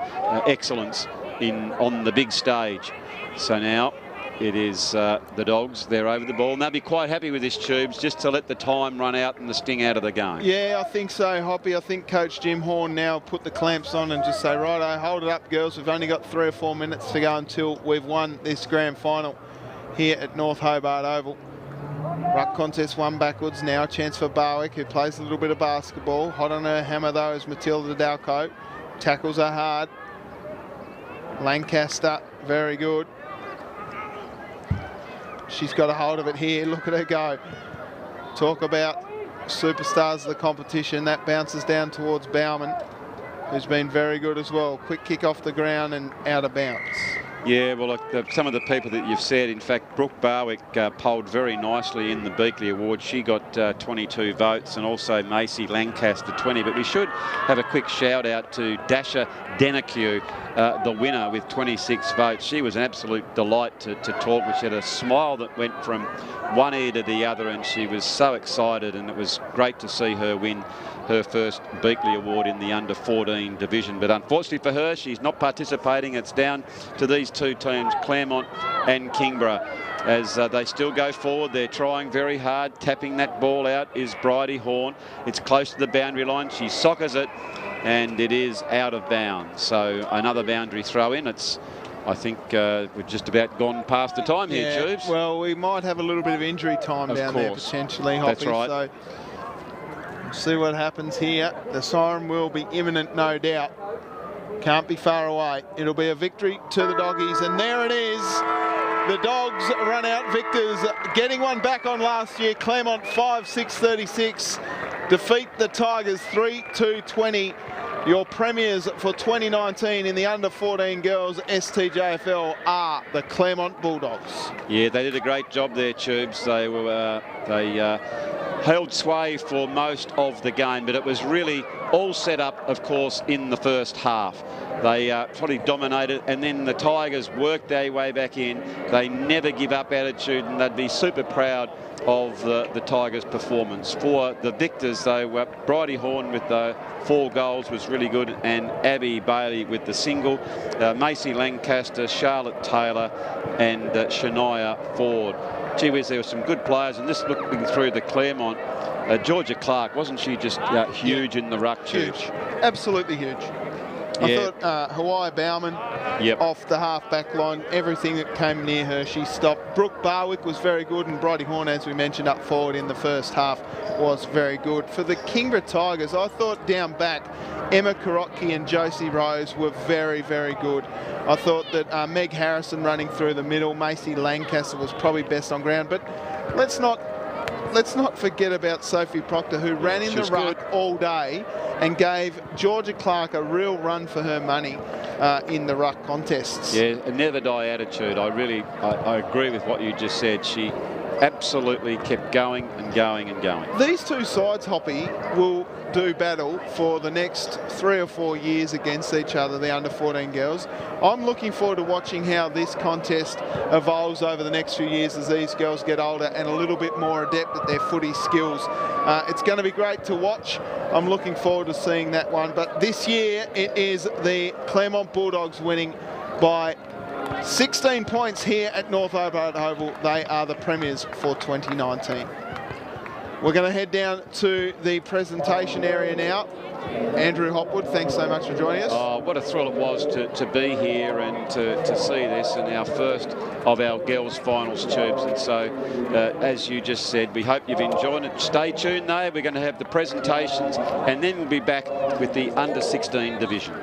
excellence on the big stage. So now it is the Dogs. They're over the ball, and they'll be quite happy with this, Tubes, just to let the time run out and the sting out of the game. Yeah, I think so, Hoppy. I think Coach Jim Horn now put the clamps on and just say, righto, hold it up, girls. We've only got 3 or 4 minutes to go until we've won this grand final here at North Hobart Oval. Ruck contest one backwards now. A chance for Barwick, who plays a little bit of basketball. Hot on her hammer, though, is Matilda Dalco. Tackles are hard. Lancaster, very good. She's got a hold of it here. Look at her go. Talk about superstars of the competition. That bounces down towards Bauman, who's been very good as well. Quick kick off the ground and out of bounds. Yeah, well, some of the people that you've said, in fact, Brooke Barwick polled very nicely in the Beakley Award. She got 22 votes, and also Macy Lancaster 20. But we should have a quick shout out to Dasha Denacue, the winner, with 26 votes. She was an absolute delight to talk with. She had a smile that went from one ear to the other, and she was so excited, and it was great to see her win her first Beakley Award in the under-14 division. But unfortunately for her, she's not participating. It's down to these 2 teams, Claremont and Kingborough. As they still go forward, they're trying very hard. Tapping that ball out is Bridie Horn. It's close to the boundary line. She soccers it, and it is out of bounds. So another boundary throw in. I think we've just about gone past the time here, Tubes. Well, we might have a little bit of injury time down there potentially, Hoppy. That's right. So we'll see what happens here. The siren will be imminent, no doubt. Can't be far away. It'll be a victory to the Doggies, and there it is. The Dogs run out victors, getting one back on last year. Claremont 5-6-36. Defeat the Tigers 3-2-20. Your premiers for 2019 in the under-14 girls STJFL are the Claremont Bulldogs. Yeah, they did a great job there, Tubes. They held sway for most of the game, but it was really all set up, of course, in the first half. They probably dominated, and then the Tigers worked their way back in. They never give up attitude, and they'd be super proud of the Tigers' performance. For the victors, though, Bridie Horn with the 4 goals was really good, and Abby Bailey with the single. Macy Lancaster, Charlotte Taylor, and Shania Ford. Gee whiz, there were some good players, and just looking through the Claremont, Georgia Clark, wasn't she just huge in the ruck? Huge, absolutely huge. I thought Hawaii Bauman off the half-back line, everything that came near her, she stopped. Brooke Barwick was very good, and Bridie Horn, as we mentioned, up forward in the first half, was very good. For the Kingborough Tigers, I thought down back, Emma Karotki and Josie Rose were very, very good. I thought that Meg Harrison running through the middle, Macy Lancaster was probably best on ground, but let's not forget about Sophie Proctor, who ran in the ruck all day and gave Georgia Clark a real run for her money in the ruck contests. Yeah, a never die attitude. I agree with what you just said. She absolutely kept going and going and going. These two sides, Hoppy, will do battle for the next 3 or 4 years against each other, the under-14 girls. I'm looking forward to watching how this contest evolves over the next few years as these girls get older and a little bit more adept at their footy skills. It's going to be great to watch. I'm looking forward to seeing that one. But this year it is the Claremont Bulldogs winning by 16 points here at North Hobart Oval. They are the premiers for 2019. We're going to head down to the presentation area now. Andrew Hopwood, thanks so much for joining us. Oh, what a thrill it was to be here and to see this, and our first of our girls finals tubes. And so, as you just said, we hope you've enjoyed it. Stay tuned though, we're going to have the presentations, and then we'll be back with the under 16 division.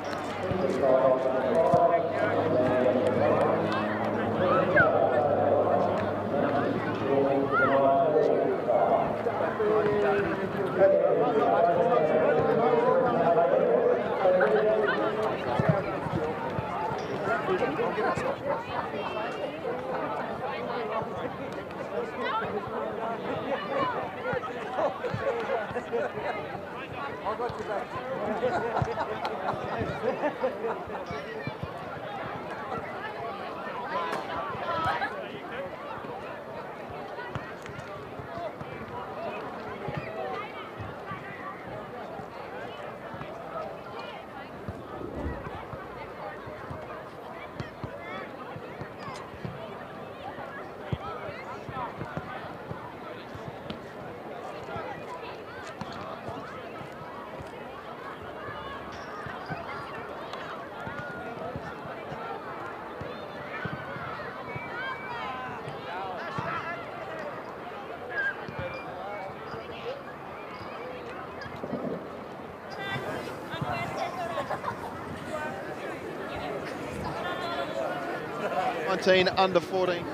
Under 14.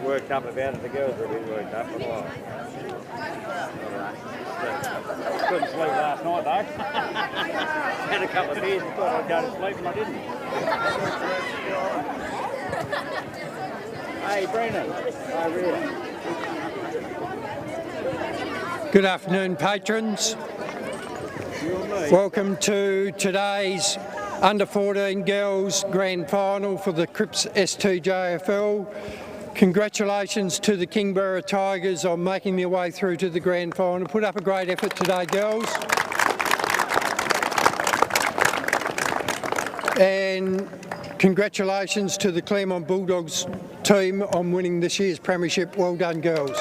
Worked up about it. The girls were a bit worked up, but couldn't sleep last night though. Had a couple of beers and thought I'd go to sleep and I didn't. Hey Brendan. Oh really? Good afternoon, patrons. Welcome to today's Under 14 Girls Grand Final for the CRIPPS STJFL. Congratulations to the Kingborough Tigers on making their way through to the Grand Final. Put up a great effort today, girls. And congratulations to the Claremont Bulldogs team on winning this year's premiership. Well done, girls.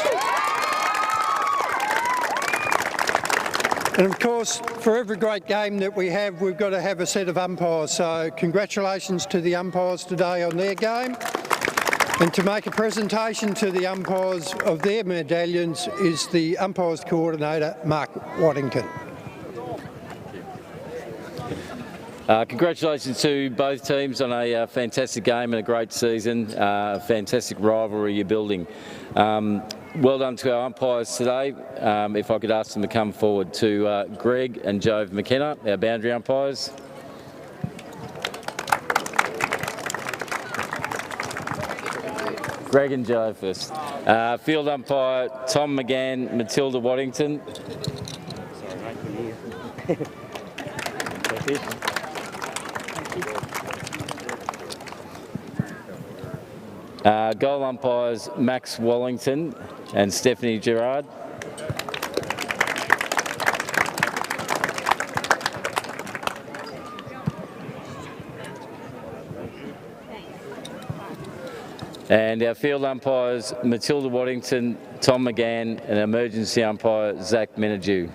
And of course, for every great game that we have, we've got to have a set of umpires. So congratulations to the umpires today on their game. And to make a presentation to the umpires of their medallions is the umpires coordinator, Mark Waddington. Congratulations to both teams on a fantastic game and a great season, fantastic rivalry you're building. Well done to our umpires today. If I could ask them to come forward, to Greg and Jove McKenna, our boundary umpires. Greg and Joe first. Field umpire Tom McGann, Matilda Waddington. Goal umpires Max Wallington and Stephanie Gerard. And our field umpires Matilda Waddington, Tom McGann, and emergency umpire Zach Menadue.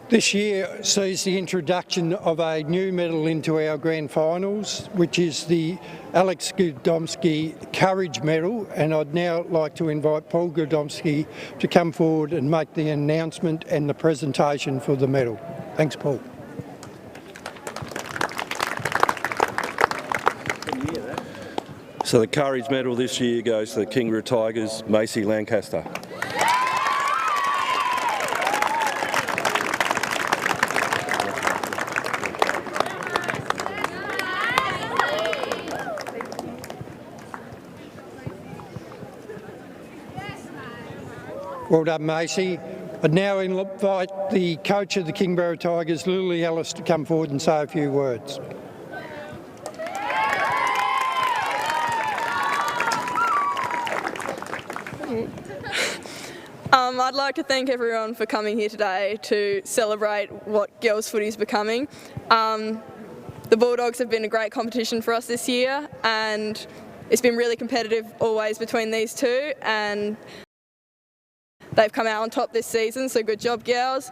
This year sees the introduction of a new medal into our grand finals, which is the Alex Gudomski Courage Medal, and I'd now like to invite Paul Gudomski to come forward and make the announcement and the presentation for the medal. Thanks, Paul. So the Courage Medal this year goes to the Kingborough Tigers, Macy Lancaster. Well done, Macy. I'd now invite the coach of the Kingborough Tigers, Lily Ellis, to come forward and say a few words. I'd like to thank everyone for coming here today to celebrate what girls footy is becoming. The Bulldogs have been a great competition for us this year, and it's been really competitive always between these two, and they've come out on top this season, so good job, girls.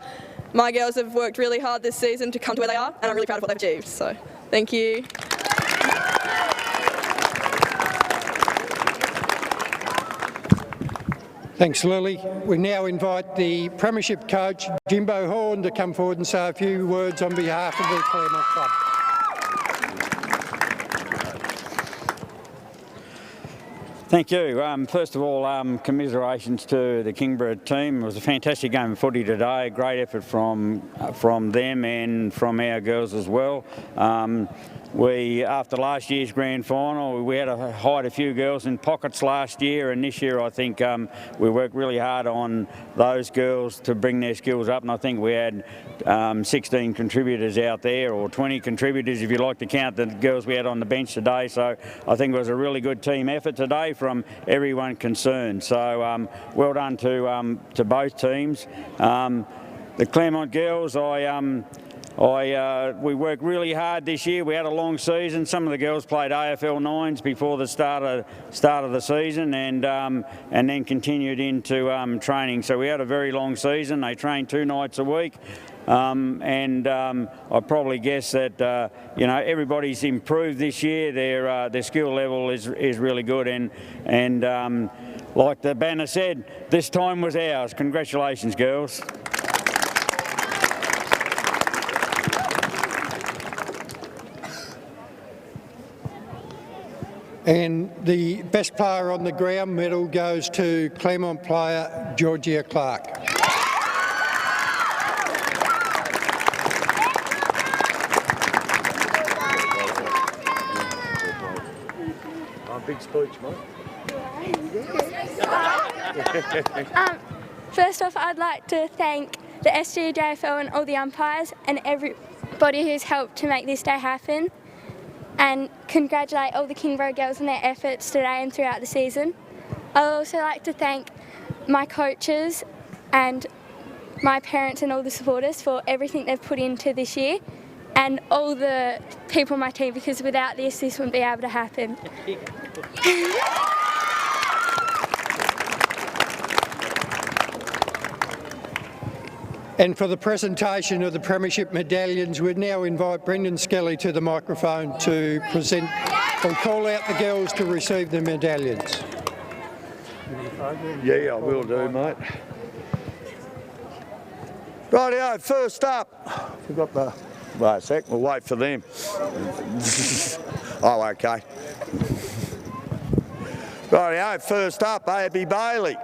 My girls have worked really hard this season to come to where they are, and I'm really proud of what they've achieved, so thank you. Thanks, Lily. We now invite the Premiership coach, Jimbo Horn, to come forward and say a few words on behalf of the Claremont Club. Thank you. First of all, commiserations to the Kingborough team. It was a fantastic game of footy today. Great effort from them and from our girls as well. After last year's grand final, we had to hide a few girls in pockets last year, and this year I think we worked really hard on those girls to bring their skills up, and I think we had 16 contributors out there, or 20 contributors if you like to count the girls we had on the bench today. So I think it was a really good team effort today from everyone concerned. So well done to both teams. The Claremont girls, we worked really hard this year. We had a long season. Some of the girls played AFL 9s before the start of the season, and then continued into training. So we had a very long season. They trained 2 nights a week, and I probably guess that everybody's improved this year. Their skill level is really good, and like the banner said, this time was ours. Congratulations, girls. And the best player on the ground medal goes to Claremont player Georgia Clark. Big speech, mate. First off, I'd like to thank the STJFL and all the umpires and everybody who's helped to make this day happen, and congratulate all the Kingborough girls on their efforts today and throughout the season. I'd also like to thank my coaches and my parents and all the supporters for everything they've put into this year, and all the people on my team, because without this wouldn't be able to happen. And for the presentation of the Premiership medallions, we'd now invite Brendan Skelly to the microphone to present or call out the girls to receive the medallions. Yeah, I will do, mate. Rightio, first up. Forgot the... Wait a sec, we'll wait for them. Oh, okay. Rightio, first up, Abby Bailey.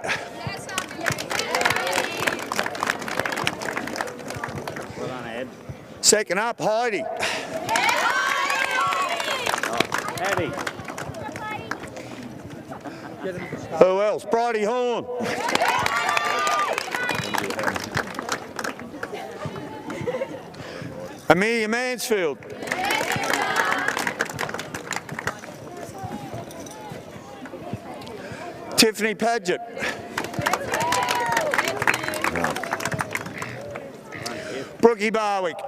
Second up, Heidi. Abby. Who else? Bridie Horn. Amelia Mansfield. Tiffany Paget. Brookie Barwick.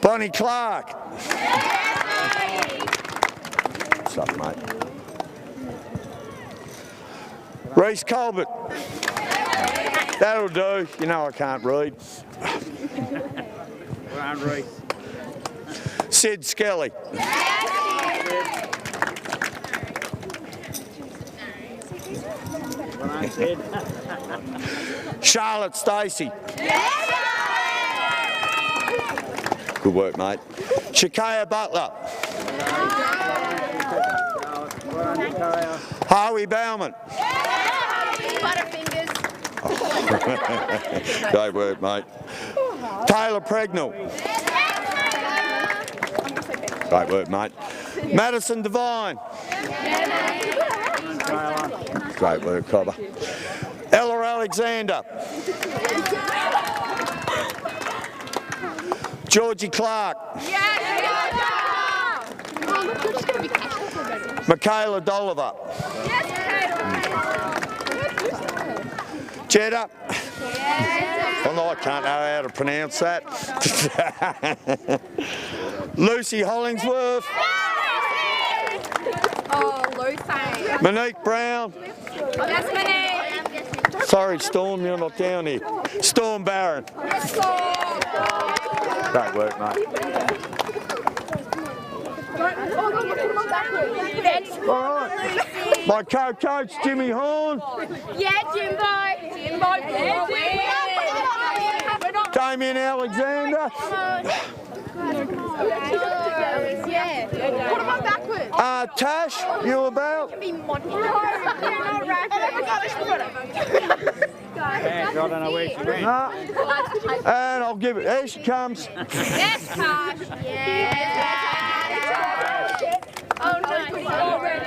Bonnie Clark. What's up, mate? Reese Colbert. That'll do. You know I can't read. Sid Skelly. Charlotte Stacey. Good work, mate. Shakaya Butler. Harvey Bauman. Great work, mate. Taylor Pregnell. Great work, mate. Madison Devine. Great work, Cobber. Ella Alexander. Georgie Clark. Michaela Dolliver. Jeddah. Well, I can't know how to pronounce that. Lucy Hollingsworth. Oh, Lucy. Monique Brown. Yes, Monique. Sorry, Storm, you're not down here. Storm Barron. Great work, mate. All right. My co-coach, Jimmy Horn. Yeah, Jimbo. Jimbo. Damien Alexander. Yeah. Put them on backwards. Tash, you about? And I'll give it. There she comes. Yes, Tash. Yeah. Oh, no.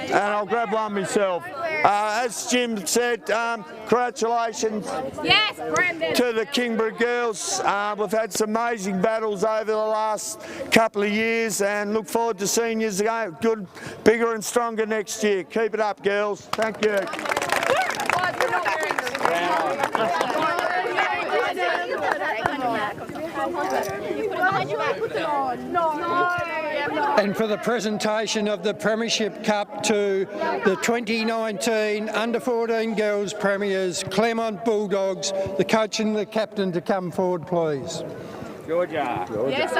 And I'll grab one myself. As Jim said, congratulations to the Kingborough girls. We've had some amazing battles over the last couple of years and look forward to seeing you again good, bigger and stronger next year. Keep it up, girls. Thank you. And for the presentation of the Premiership Cup to the 2019 Under-14 Girls Premiers, Claremont Bulldogs, the coach and the captain to come forward, please. Georgia. Yes,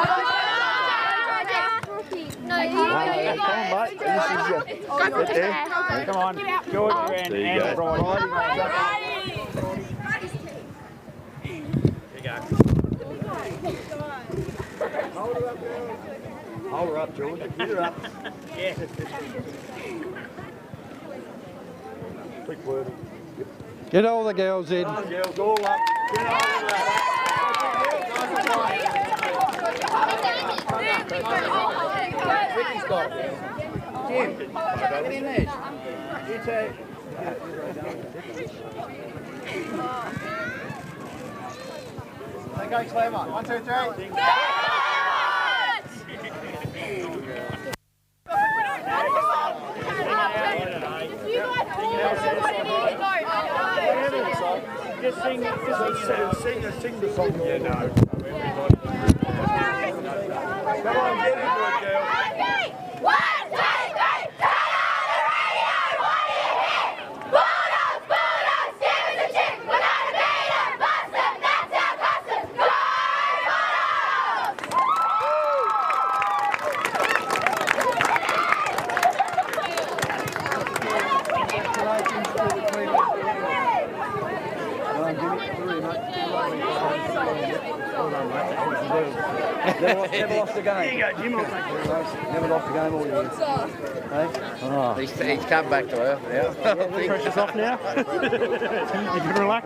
Come on, Georgia and Bridie. Hold her up, George. Get her up. Yeah. Quick word. Get all the girls in. Girls all up. Get all Jim, get in there. You too. Go, Claremont. 1, 2, 3. You guys all Sing the song. Yeah, no. Come on, get into it, girl. 1, 2, 3, turn on the radio, what do you hear? Bulldogs, Bulldogs, give us a chick, we're gonna beat 'em, bust 'em, that's our custom, go Never lost a game. Here you go, Jim. Never lost a game all year. Hey? Oh. He's come back to earth now. Pressure's off now. You can relax.